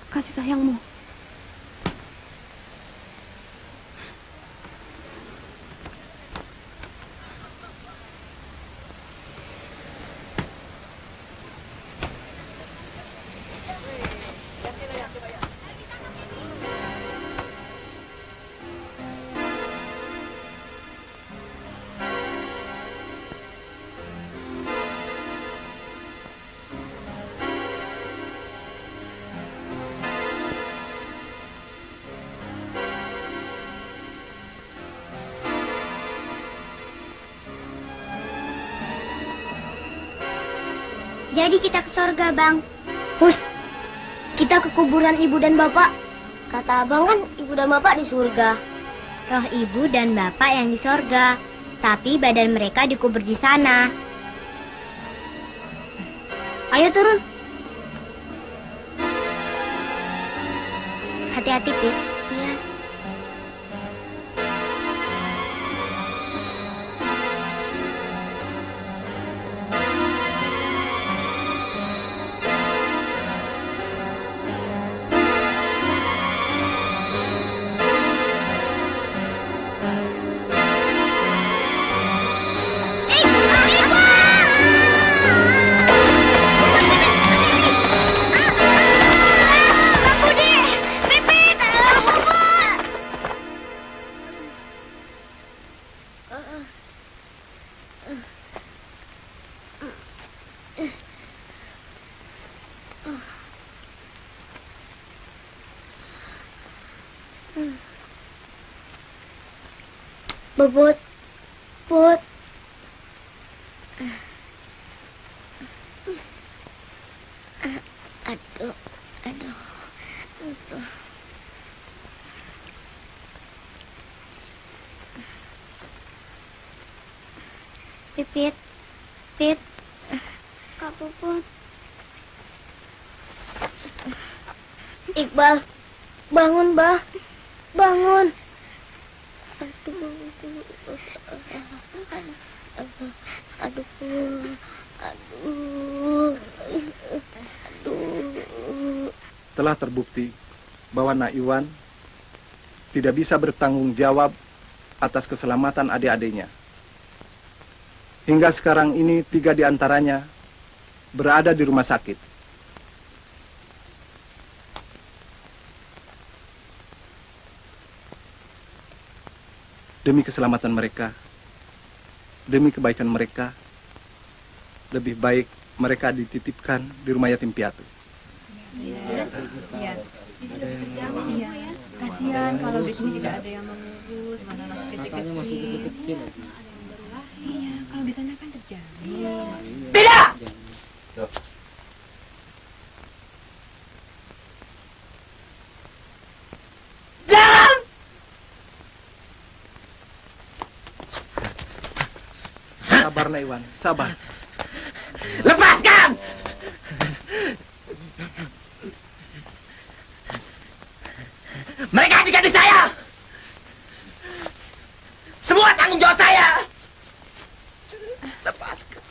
kasih sayangmu.
Jadi kita ke sorga, Bang. Hus, kita ke kuburan ibu dan bapak. Kata abang kan ibu dan bapak di surga. Roh ibu dan bapak yang di sorga, tapi badan mereka dikubur di sana. Ayo turun. Hati-hati, Pit. Iya. Bubut, Put. Aduh. Pipit, Pit. Kak Puput. Iqbal, bangun, Bah. Bangun.
Telah terbukti bahwa Nak Iwan tidak bisa bertanggung jawab atas keselamatan adik-adiknya. Hingga sekarang ini 3 di antaranya berada di rumah sakit. Demi keselamatan mereka, demi kebaikan mereka, lebih baik mereka dititipkan di rumah yatim piatu.
Iya. Kasihan kalau di sini tidak ada yang mengurus, mana masih kecil-kecil. Iya, kalau di sana kan terjamin.
Tidak! Jangan!
Sabar, Nak Iwan, sabar.
Lepaskan! Mereka adik-adik saya! Semua tanggung jawab saya! Lepaskan.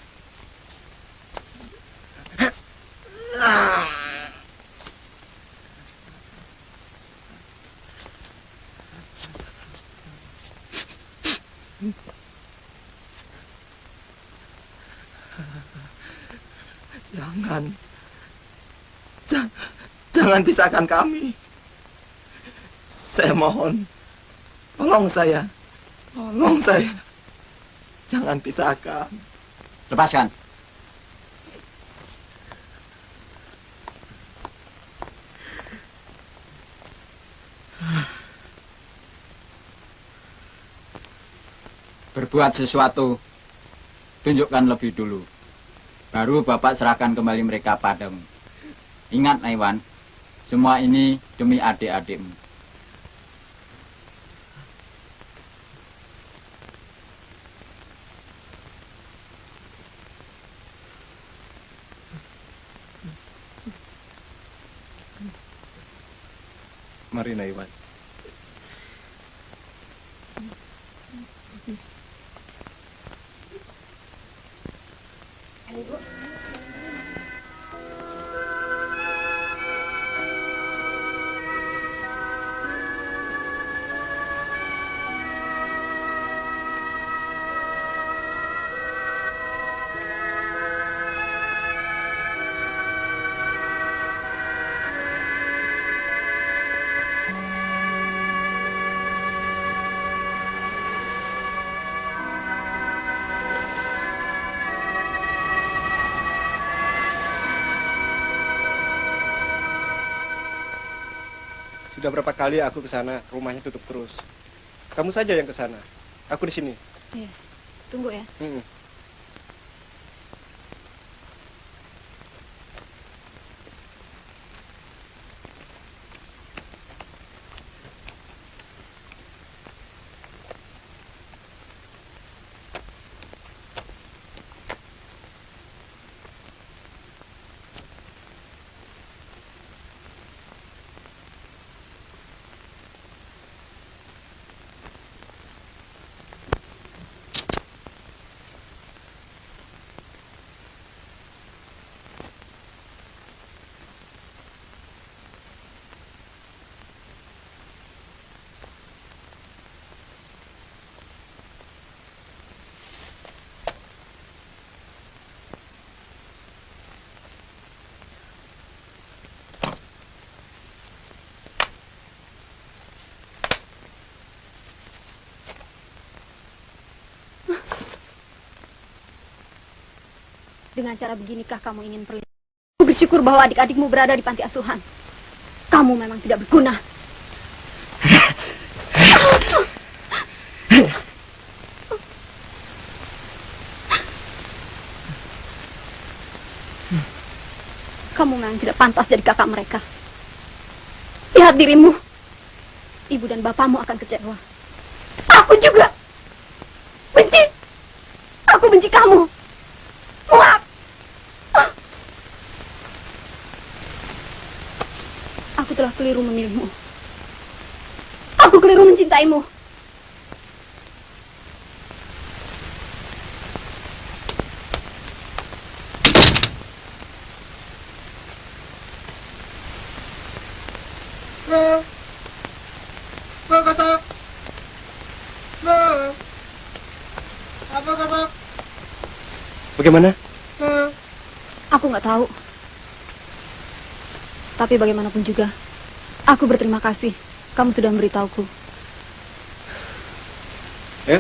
Jangan. Jangan pisahkan kami. Saya mohon. Tolong saya. Tolong saya. Jangan pisahkan.
Lepaskan. Berbuat sesuatu, tunjukkan lebih dulu. Baru Bapak serahkan kembali mereka padamu. Ingat, Naiwan, semua ini demi adik-adikmu.
Mari, Naiwan.
Sudah berapa kali aku ke sana, rumahnya tutup terus. Kamu saja yang ke sana. Aku di sini.
Iya. Tunggu ya. Dengan cara beginikah kamu ingin perlindungan? Aku bersyukur bahwa adik-adikmu berada di panti asuhan. Kamu memang tidak berguna. Kamu memang tidak pantas jadi kakak mereka. Lihat dirimu. Ibu dan bapakmu akan kecewa. Aku juga. Benci. Aku benci kamu. Muak. Aku telah keliru memilihmu. Aku keliru mencintaimu.
Bagaimana?
Aku nggak tahu. Tapi bagaimanapun juga, aku berterima kasih. Kamu sudah memberitahuku.
Ya?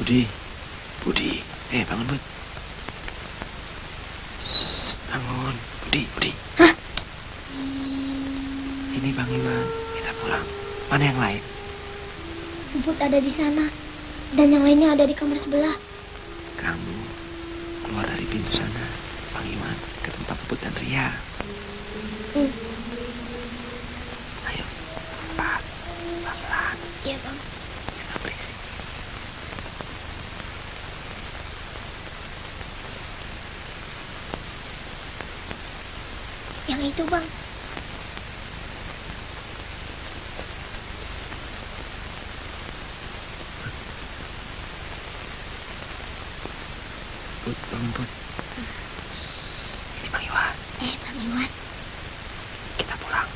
Budi, Budi, bangun Bud. Bangun, Budi.
Hah?
Ini Bang Iwan, kita pulang. Mana yang lain?
Bubut ada di sana. Dan yang lainnya ada di kamar sebelah.
Kamu keluar dari pintu sana, Bang Iwan, ke tempat Bubut dan Ria. Ayo, cepat, pelan-pelan.
Iya, Bang.
Jangan berisik.
Yang itu, Bang.
Bud, bangun Bud. Ini Bang Iwan.
Bang Iwan.
Kita pulang.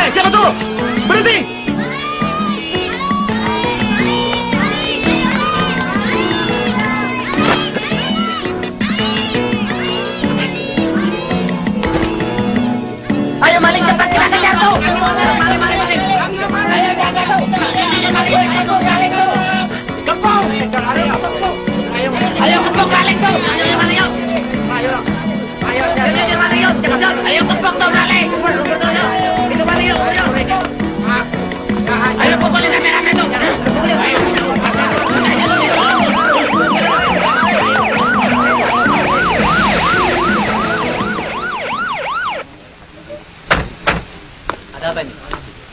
Siapa tuh? Berhenti!
Ayo maling cepat kita kejar tuh. Maling. Ayo jaga tuh. Maling tuh. Kepung. Ayo kepung maling tuh. Ayo kepung tuh maling. Itu maling yuk. Ayo pukulin rame-rame tuh.
Ada apa ini?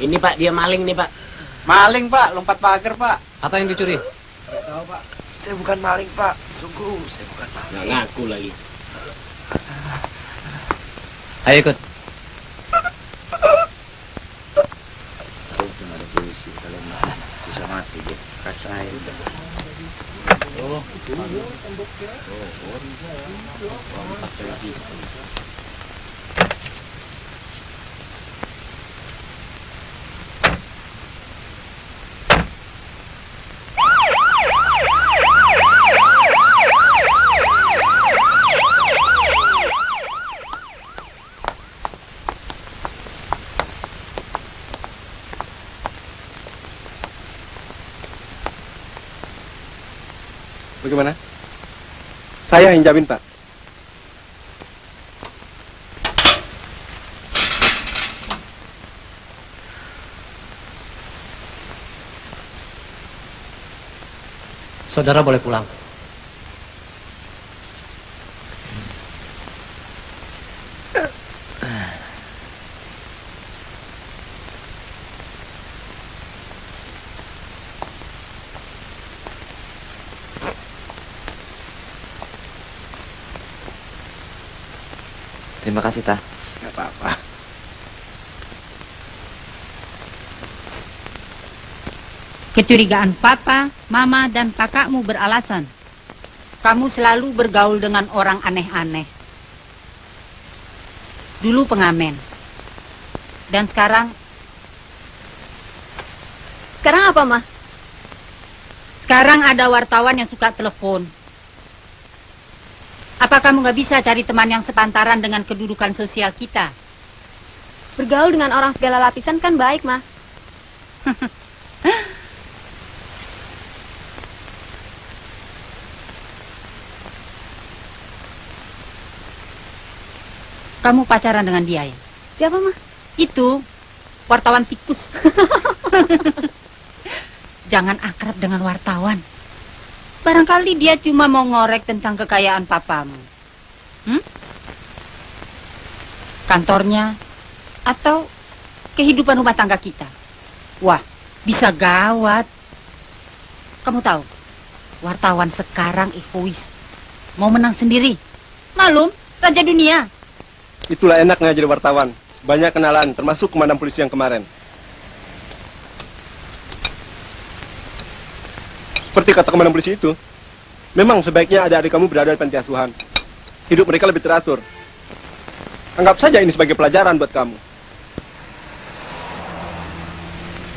Ini Pak, dia maling nih Pak.
Maling Pak, lompat pagar Pak.
Apa yang dicuri?
Nggak tahu Pak. Saya bukan maling Pak. Sungguh, saya bukan maling.
Nggak ngaku lagi. Ayo ikut.
Tahu tuh ada polisi kalau bisa mati dia rasain. Oh,
Bagaimana? Saya yang jamin, Pak.
Saudara boleh pulang.
Terima kasih, Ta.
Nggak apa-apa.
Kecurigaan papa, mama, dan kakakmu beralasan. Kamu selalu bergaul dengan orang aneh-aneh. Dulu pengamen. Dan sekarang...
Sekarang apa, Ma?
Sekarang ada wartawan yang suka telepon. Apa kamu nggak bisa cari teman yang sepantaran dengan kedudukan sosial kita?
Bergaul dengan orang segala lapisan kan baik, Ma.
Kamu pacaran dengan dia ya?
Siapa, Ma?
Itu, wartawan tikus. Jangan akrab dengan wartawan. Barangkali dia cuma mau ngorek tentang kekayaan papamu. Kantornya, atau kehidupan rumah tangga kita. Wah, bisa gawat. Kamu tahu, wartawan sekarang egois. Mau menang sendiri. Malum, raja dunia.
Itulah enaknya jadi wartawan. Banyak kenalan, termasuk komandan polisi yang kemarin. Seperti kata komandan polisi itu, memang sebaiknya adik-adik kamu berada di panti asuhan. Hidup mereka lebih teratur. Anggap saja ini sebagai pelajaran buat kamu.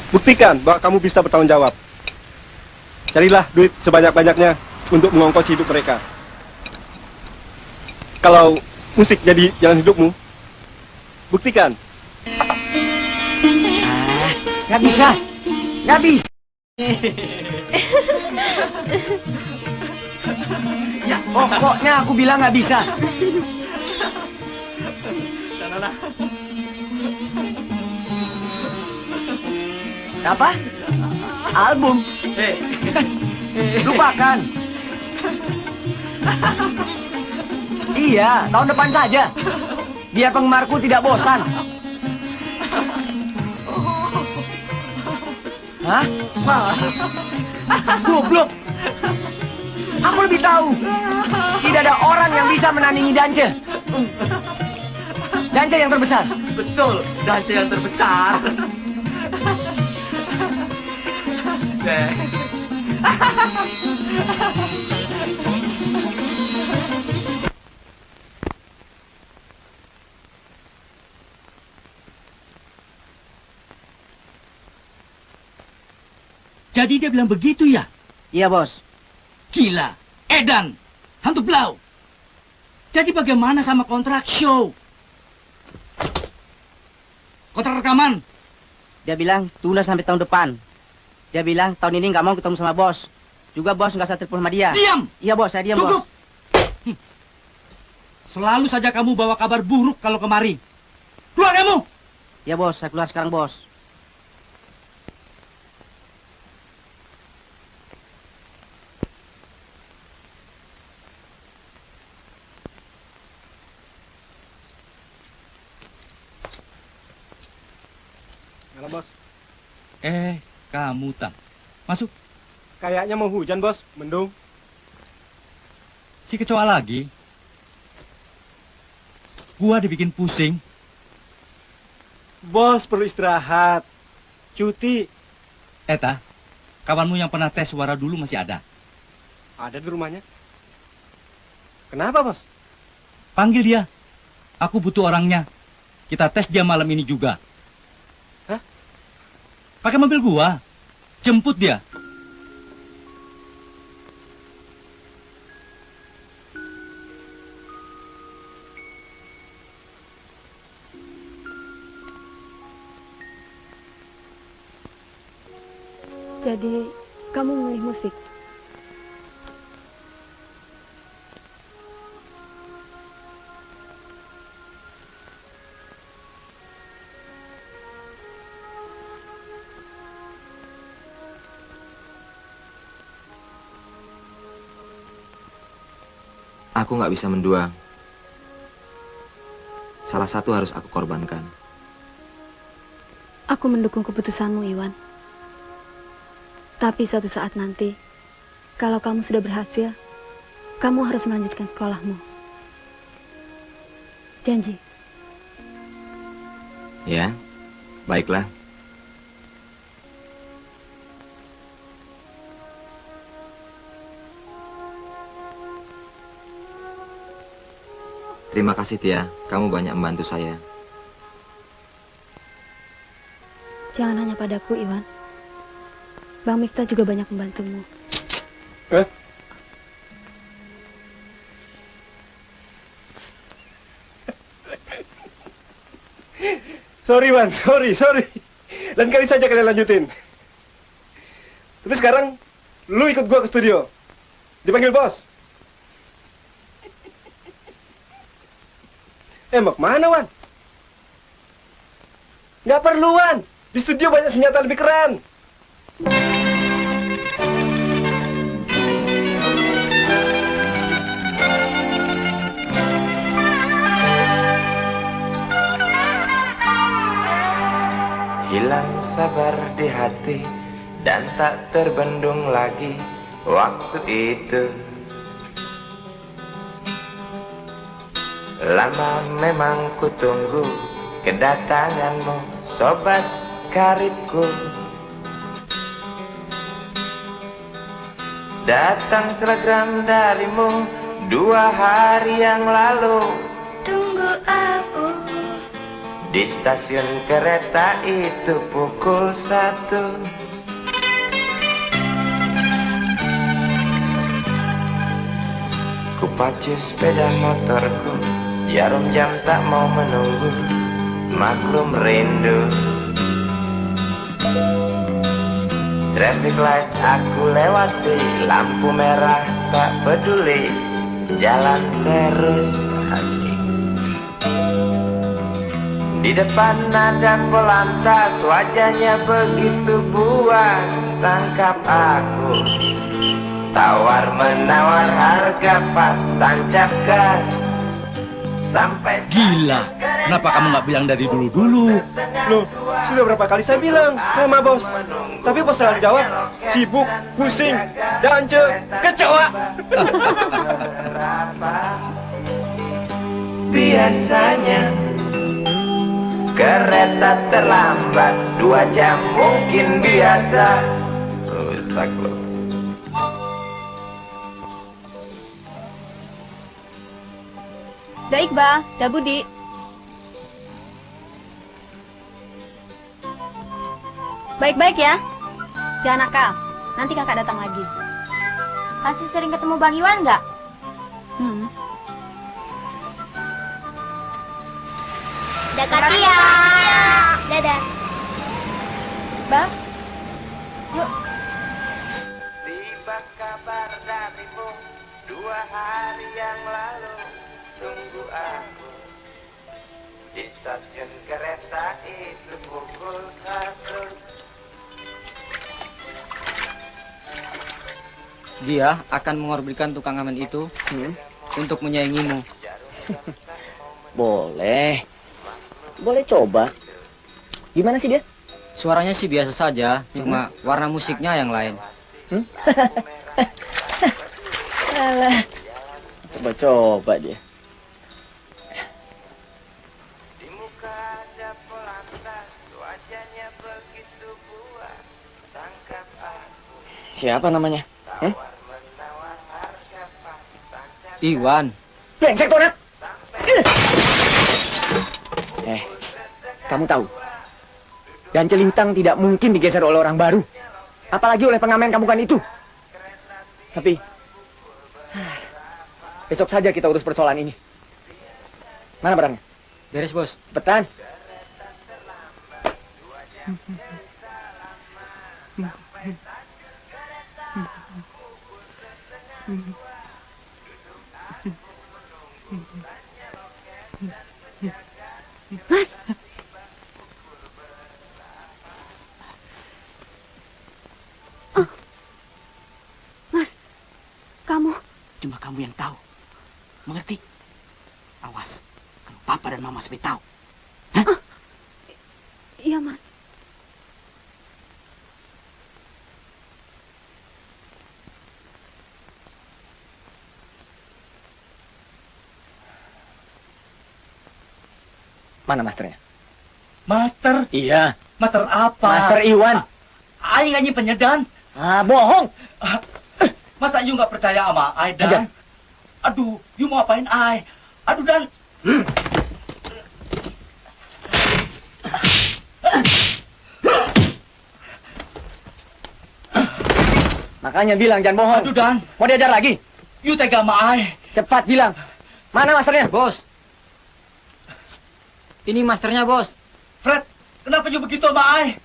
Buktikan bahwa kamu bisa bertanggung jawab. Carilah duit sebanyak-banyaknya untuk mengongkosi hidup mereka. Kalau musik jadi jalan hidupmu, buktikan.
Nggak bisa. Nggak bisa. Ya, pokoknya aku bilang nggak bisa.
Sanalah.
Apa? Album. Lupakan. Iya, tahun depan saja. Biar penggemarku tidak bosan. Hah? Goblok. Aku lebih tahu. Tidak ada orang yang bisa menandingi Dance. Dance yang terbesar.
Betul, Dance yang terbesar.
Jadi dia bilang begitu ya?
Iya, Bos.
Gila, edan, hantu blau. Jadi bagaimana sama kontrak show? Kontrak rekaman?
Dia bilang tunda sampai tahun depan. Dia bilang tahun ini nggak mau ketemu sama Bos. Juga Bos nggak usah telepon sama dia.
Diam!
Iya, Bos, saya diam,
Cukup!
Bos.
Selalu saja kamu bawa kabar buruk kalau kemari. Keluar kamu!
Iya, Bos, saya keluar sekarang, Bos.
Halo, Bos.
Kamu Tang. Masuk.
Kayaknya mau hujan, Bos. Mendung.
Si kecoa lagi. Gua dibikin pusing.
Bos perlu istirahat. Cuti.
Eta, kawanmu yang pernah tes suara dulu masih ada.
Ada di rumahnya. Kenapa, Bos?
Panggil dia. Aku butuh orangnya. Kita tes dia malam ini juga.
Hah?
Pakai mobil gua. Jemput dia.
Jadi, kamu memilih musik?
Aku nggak bisa mendua. Salah satu harus aku korbankan.
Aku mendukung keputusanmu, Iwan. Tapi suatu saat nanti, kalau kamu sudah berhasil, kamu harus melanjutkan sekolahmu. Janji?
Ya, baiklah. Terima kasih, Tia. Kamu banyak membantu saya.
Jangan hanya padaku, Iwan. Bang Mikta juga banyak membantumu.
Sorry, Wan. Sorry. Lain kali saja kalian lanjutin. Tapi sekarang, lu ikut gua ke studio. Dipanggil Bos. Mau kemana, Wan? Nggak perlu, Wan. Di studio banyak senjata lebih keren.
Hilang sabar di hati dan tak terbendung lagi waktu itu. Lama memang ku tunggu kedatanganmu, sobat karibku. Datang telegram darimu 2 hari yang lalu.
Tunggu aku.
Di stasiun kereta itu pukul 1. Ku pacu sepeda motorku, jarum jam tak mau menunggu, maklum rindu. Traffic light aku lewati, lampu merah tak peduli, jalan terus asik. Di depan ada polantas, wajahnya begitu buas, tangkap aku. Tawar menawar harga pas, tancap gas sampai.
Gila, kenapa kamu nggak bilang dari dulu-dulu?
Loh, sudah berapa kali saya bilang sama bos. Tapi bos selalu jawab, sibuk, pusing, dance, kecewa.
Biasanya kereta terlambat 2 jam mungkin biasa. Rusak loh.
Da Iqbal, da Budi. Baik-baik ya. Jangan nakal. Nanti kakak datang lagi.
Masih sering ketemu Bang Iwan nggak?
Dadah Tia. Dadah.
Bang, yuk.
Tiba kabar darimu 2 hari yang lalu. Tunggu aku di stasiun kereta itu pukul 1.
Dia akan mengorbankan tukang ngamen itu untuk menyaingimu. Boleh. Boleh coba. Gimana sih dia? Suaranya sih biasa saja, cuma warna musiknya yang lain. Alah. Coba-coba dia. Siapa namanya? Iwan. Brengsek tuh anak. Kamu tahu, dan celintang tidak mungkin digeser oleh orang baru, apalagi oleh pengamen kampungan itu. Tapi besok saja kita urus persoalan ini. Mana barangnya? Beres, bos. Cepetan.
Mas. Mas, kamu.
Cuma kamu yang tahu. Mengerti? Awas, kalau Papa dan Mama sampai tahu.
Iya, Mas.
Mana masternya?
Master?
Iya.
Master apa?
Master Iwan.
Ai nggak nyimpen Dan.
Bohong.
Masa you nggak percaya sama Ai, Dan? Aduh, you mau apain Ai? Aduh, Dan.
Makanya bilang jangan bohong.
Aduh, Dan.
Mau diajar lagi?
You tega sama Ai.
Cepat bilang. Mana masternya? Bos. Ini masternya, bos.
Fred, kenapa you begitu sama Ai?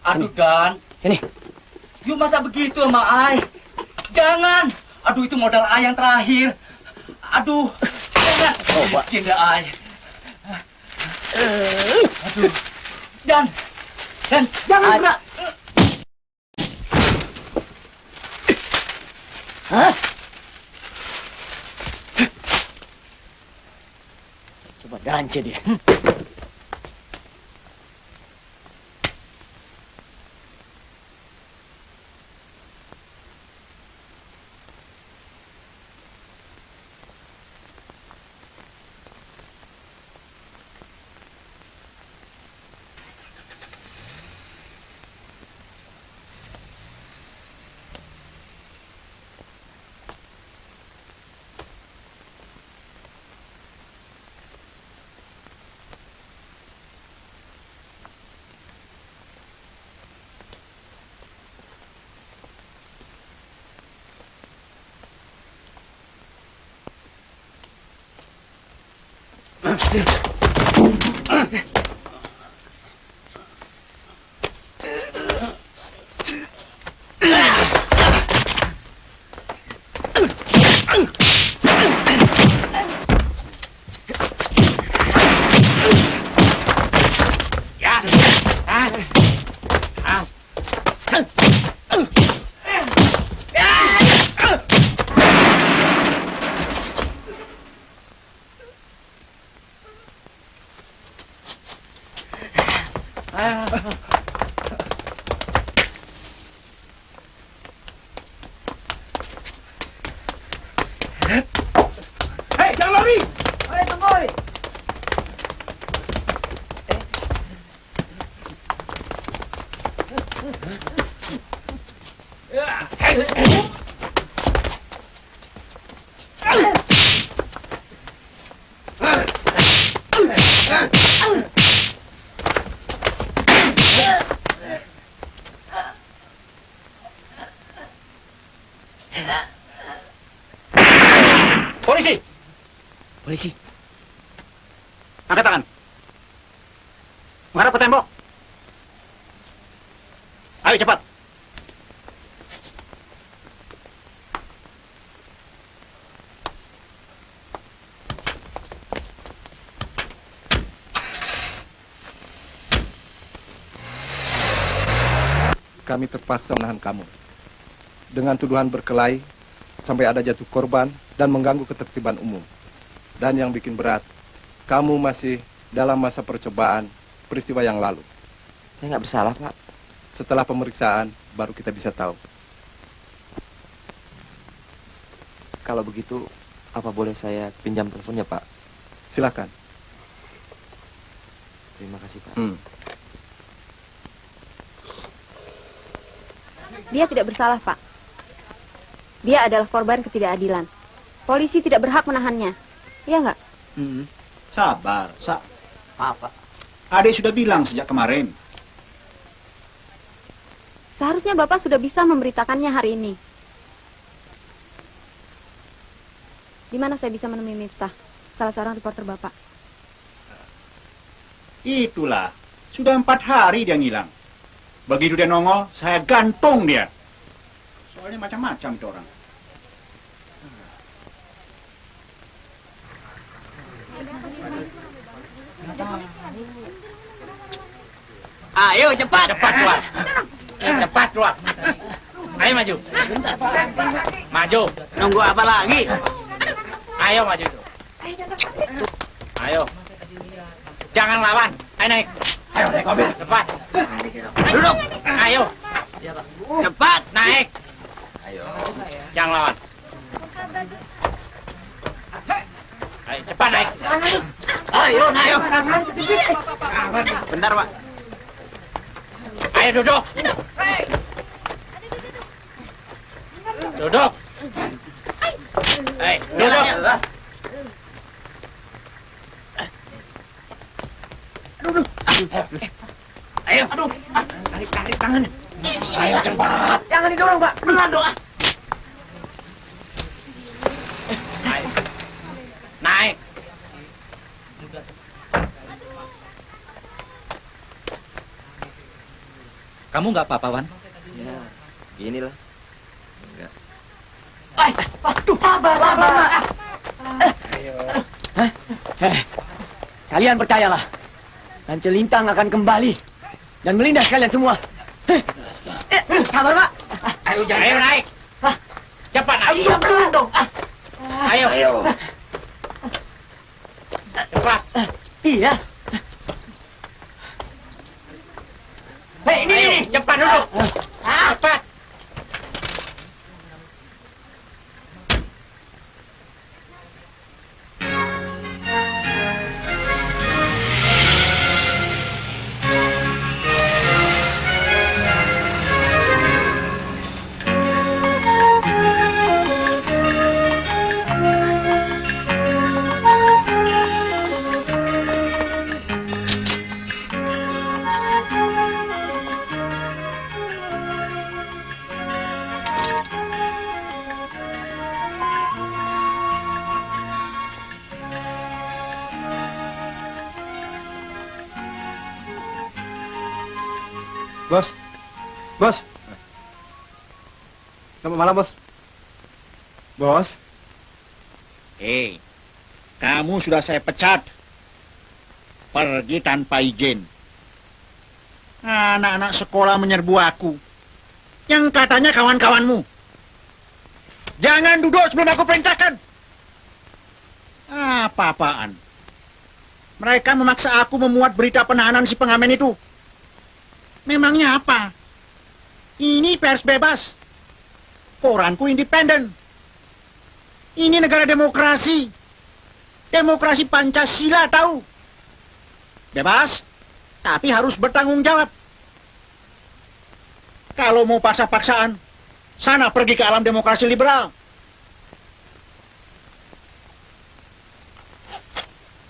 Aduh, Dan.
Sini.
You masa begitu sama Ai? Jangan. Aduh, itu modal Ai yang terakhir. Aduh, miskin deh Ai. Aduh, Dan, jangan gerak.
Hah? Coba Dance dia.
Hei, jangan lari! Ayo, tunggu!
Polisi!
Polisi.
Angkat tangan. Menghadap ke tembok. Ayo cepat.
Kami terpaksa menahan kamu dengan tuduhan berkelahi sampai ada jatuh korban dan mengganggu ketertiban umum. Dan yang bikin berat, kamu masih dalam masa percobaan peristiwa yang lalu.
Saya nggak bersalah, Pak.
Setelah pemeriksaan, baru kita bisa tahu.
Kalau begitu, apa boleh saya pinjam teleponnya, Pak?
Silakan.
Terima kasih, Pak.
Dia tidak bersalah, Pak. Dia adalah korban ketidakadilan. Polisi tidak berhak menahannya. Iya nggak?
Sabar,
Maaf, Pak.
Adik sudah bilang sejak kemarin.
Seharusnya Bapak sudah bisa memberitakannya hari ini. Di mana saya bisa menemui Miftah, salah seorang reporter Bapak?
Itulah, sudah 4 hari dia ngilang. Begitu dia nongol, saya gantung dia. Soalnya macam-macam itu orang.
Ayo cepat. Cepat keluar. Cepat keluar. Ayo maju. Maju. Nunggu apa lagi? Ayo maju itu. Ayo. Jangan lawan. Ayo naik. Ayo naik mobil. Cepat. Duduk. Ayo. Cepat naik. Ayo. Jangan lawan. Ayo cepat naik. Ayo naik. Bentar, Pak. Ayo duduk. Duduk. Duduk. Duduk. Ayo. Aduh. Tarik tangan. Ayo cepat. Jangan didorong, Pak. Pelan doa. Ayo. Naik.
Kamu nggak apa-apa, Wan?
Ya, inilah. Enggak.
Aduh, sabar.
Kalian percayalah, dan Celintang akan kembali dan melindas kalian semua. Sabar, Pak.
Ayo naik. Cepat, ayo. Iya, pelan dong. Ayo. Cepat.
Iya.
Hei, ini, cepat duduk. Cepat.
Bos. Selamat malam, Bos. Bos.
Hei, kamu sudah saya pecat. Pergi tanpa izin. Anak-anak sekolah menyerbu aku. Yang katanya kawan-kawanmu. Jangan duduk sebelum aku perintahkan. Apa-apaan? Mereka memaksa aku memuat berita penahanan si pengamen itu. Memangnya apa? Ini pers bebas. Koranku independen. Ini negara demokrasi. Demokrasi Pancasila, tahu? Bebas, tapi harus bertanggung jawab. Kalau mau paksa-paksaan, sana pergi ke alam demokrasi liberal.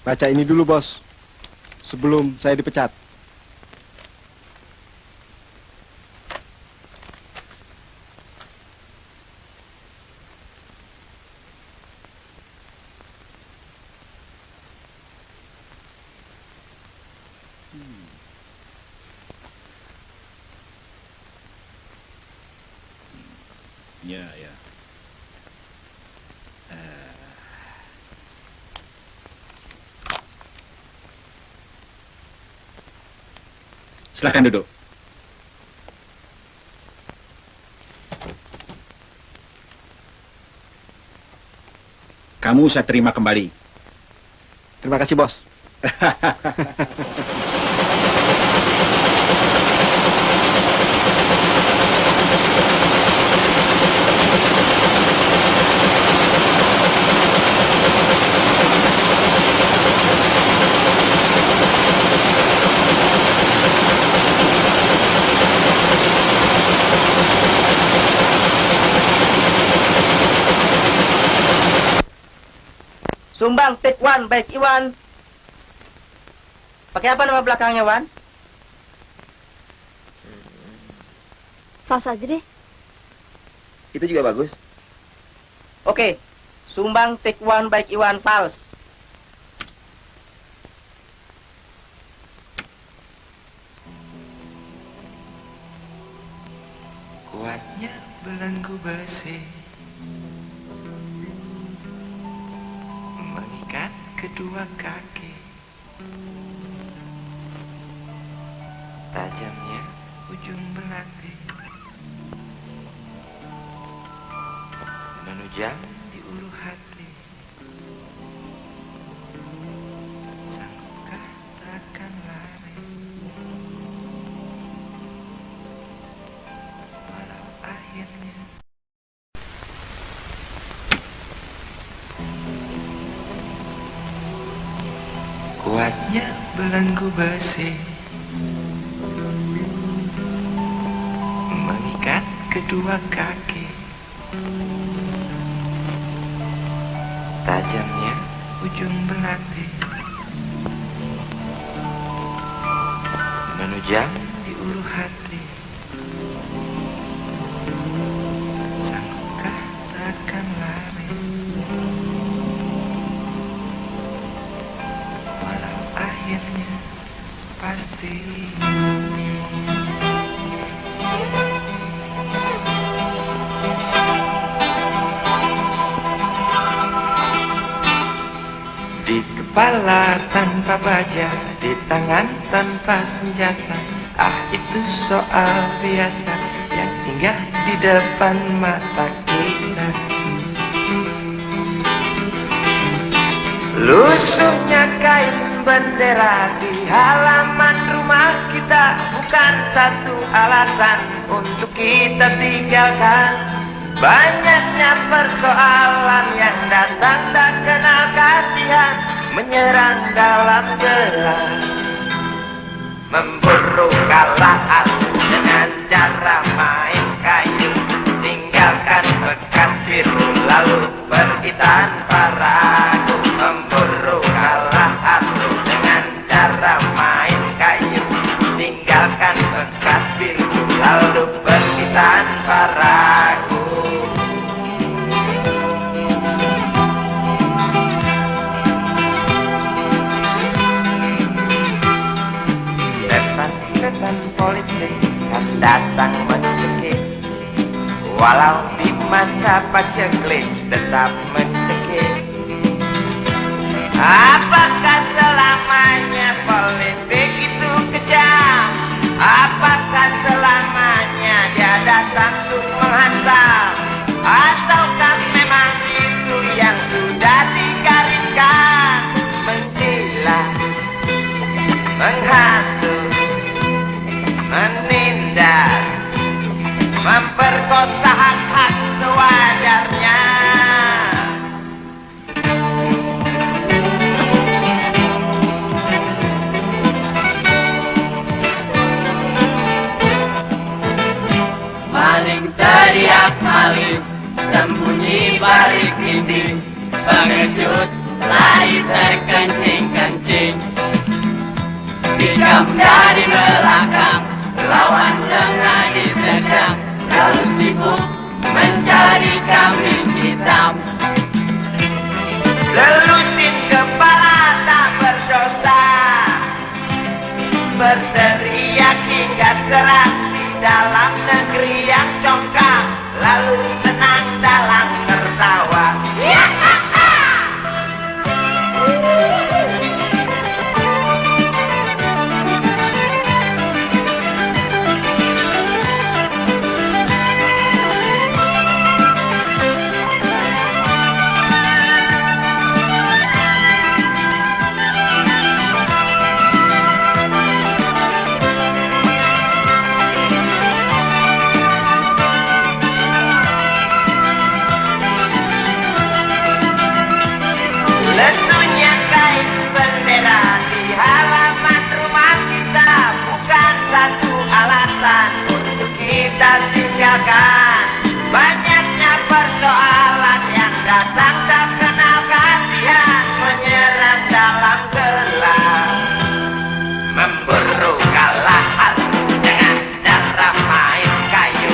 Baca ini dulu, Bos. Sebelum saya dipecat.
Ya. Silakan duduk. Kamu saya terima kembali.
Terima kasih, Bos.
Sumbang, take one, baik Iwan. Pakai apa nama belakangnya, Wan?
Fals aja deh.
Itu juga bagus. Oke, Sumbang, take one, baik Iwan, fals.
Kuatnya belenggu besi mengikat kedua kaki, tajamnya ujung belati menujam di ulu hati. Sanggupkah takkan lari walau akhirnya kuatnya belenggu besi mengikat kedua kaki, tajamnya ujung belati menujam di ulu hati. Sanggupkah takkan lari walau akhirnya pasti. Di kepala tanpa baja, di tangan tanpa senjata. Ah, itu soal biasa yang singgah di depan mata kita. Lusuhnya kain bendera di halaman rumah kita bukan satu alasan untuk kita tinggalkan. Banyaknya persoalan yang datang tak kenal kasihan, menyerang dalam gelap, memburu kalah dengan cara main kayu, tinggalkan bekas biru lalu pergi tanpa ragu. Memburu kalah dengan cara main kayu, tinggalkan bekas biru lalu pergi tanpa ragu. Setan politik kan datang mencekik, walau di masa paceklik tetap mencekik. Apakah selamanya politik itu kejam? Apakah selamanya dia datang untuk menghantam? Ataukah memang itu yang sudah digariskan? Menjilat, menghasut, menindas, memperkosa hak-hak sewajarnya.
Maling teriak maling, sembunyi balik dinding, pengecut lari terkencing-kencing. Tikam dari belakang, lawan tengah diterjang, lalu sibuk mencari kambing hitam.
Selusin kepala tak berdosa, berteriak hingga keras di dalam negeri yang congkak, lalu tenang dalam tertawa. Lesunya kain bendera di halaman rumah kita bukan satu alasan untuk kita tinggalkan. Banyaknya persoalan yang datang tak kenal kasihan, menyerang dalam gelap, memburu kalah dengan cara main kayu,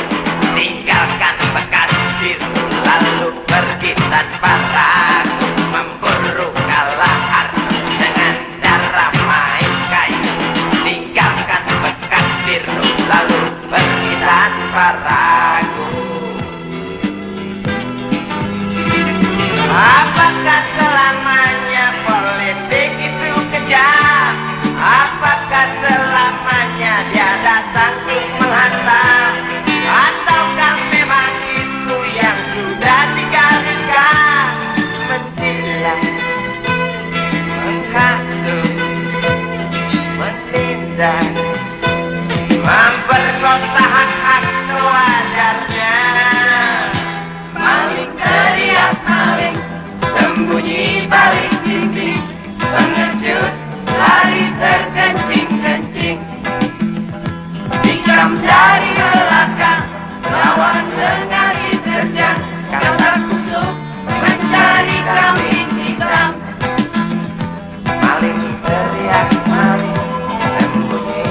tinggalkan bekas biru lalu pergi tanpa ragu. Memburu kalah dengan cara main kayu, tinggalkan bekas biru lalu pergi tanpa ragu. Apakah selamanya politik itu kejam? Apakah selamanya dia datang untuk menghantam? Ataukah memang itu yang sudah digariskan? Menjilat, menghasut, menindas, memperkosa hak-hak sewajarnya. Maling teriak maling, sembunyi balik dinding, pengecut lari terkencing-kencing. Tikam dari belakang, lawan tengah diterjang, kata kusuk mencari kambing hitam. Maling teriak maling, sembunyi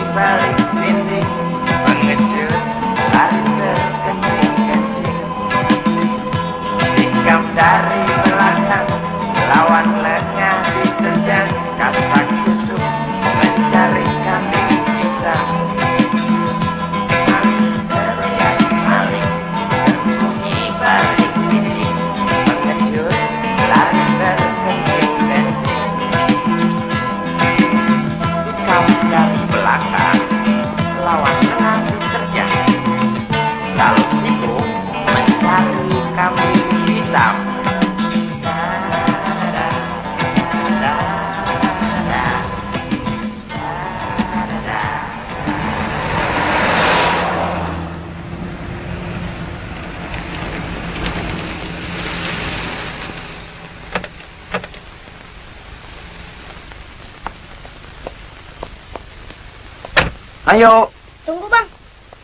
Ayo.
Tunggu, Bang.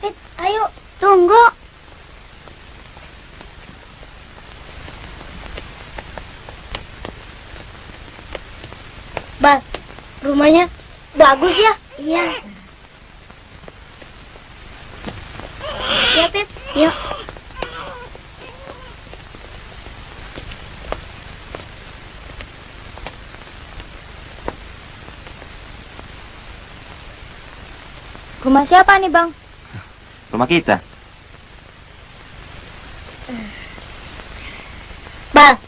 Pit, ayo. Tunggu. Bang, rumahnya bagus ya? Iya. Ya, Pit. Yuk.
Rumah siapa nih, Bang?
Rumah kita.
Bang,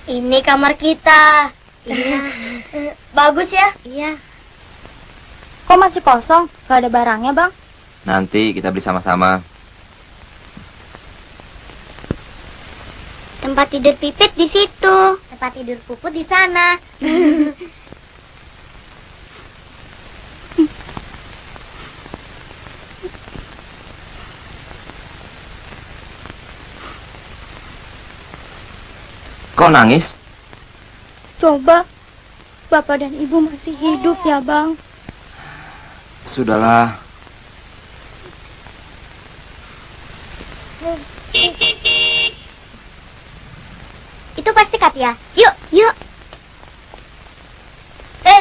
ini kamar kita. Iya. Bagus ya? Iya.
Kok masih kosong? Gak ada barangnya, Bang?
Nanti kita beli sama-sama.
Tempat tidur Pipit di situ. Tempat tidur Puput di sana.
Kok nangis?
Coba, Bapak dan Ibu masih hidup ya, Bang?
Sudahlah.
Itu pasti Katia. Yuk, yuk.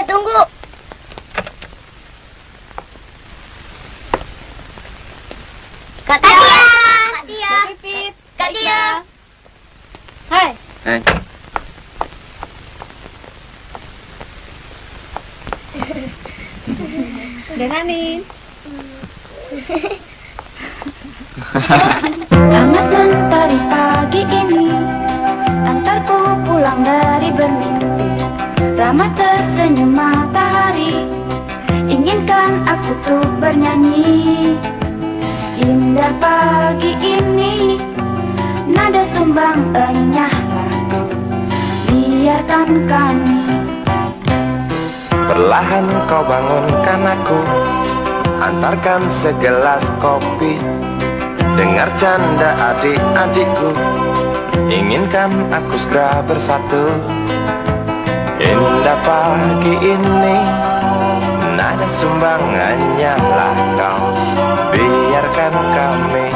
Tunggu. Katia. Katia. Pipit. Katia. Hai.
Hai.
Denganin.
Hangat mentari pagi ini, antarku pulang dari bermimpi. Ramai tersenyum matahari, inginkan aku tuh bernyanyi. Indah pagi ini, nada sumbang enyahlah kau, biarkan kami.
Perlahan kau bangunkan aku, antarkan segelas kopi. Dengar canda adik-adikku, inginkan aku segera bersatu. Indah pagi ini, nada sumbang hanyalah kau, biarkan kami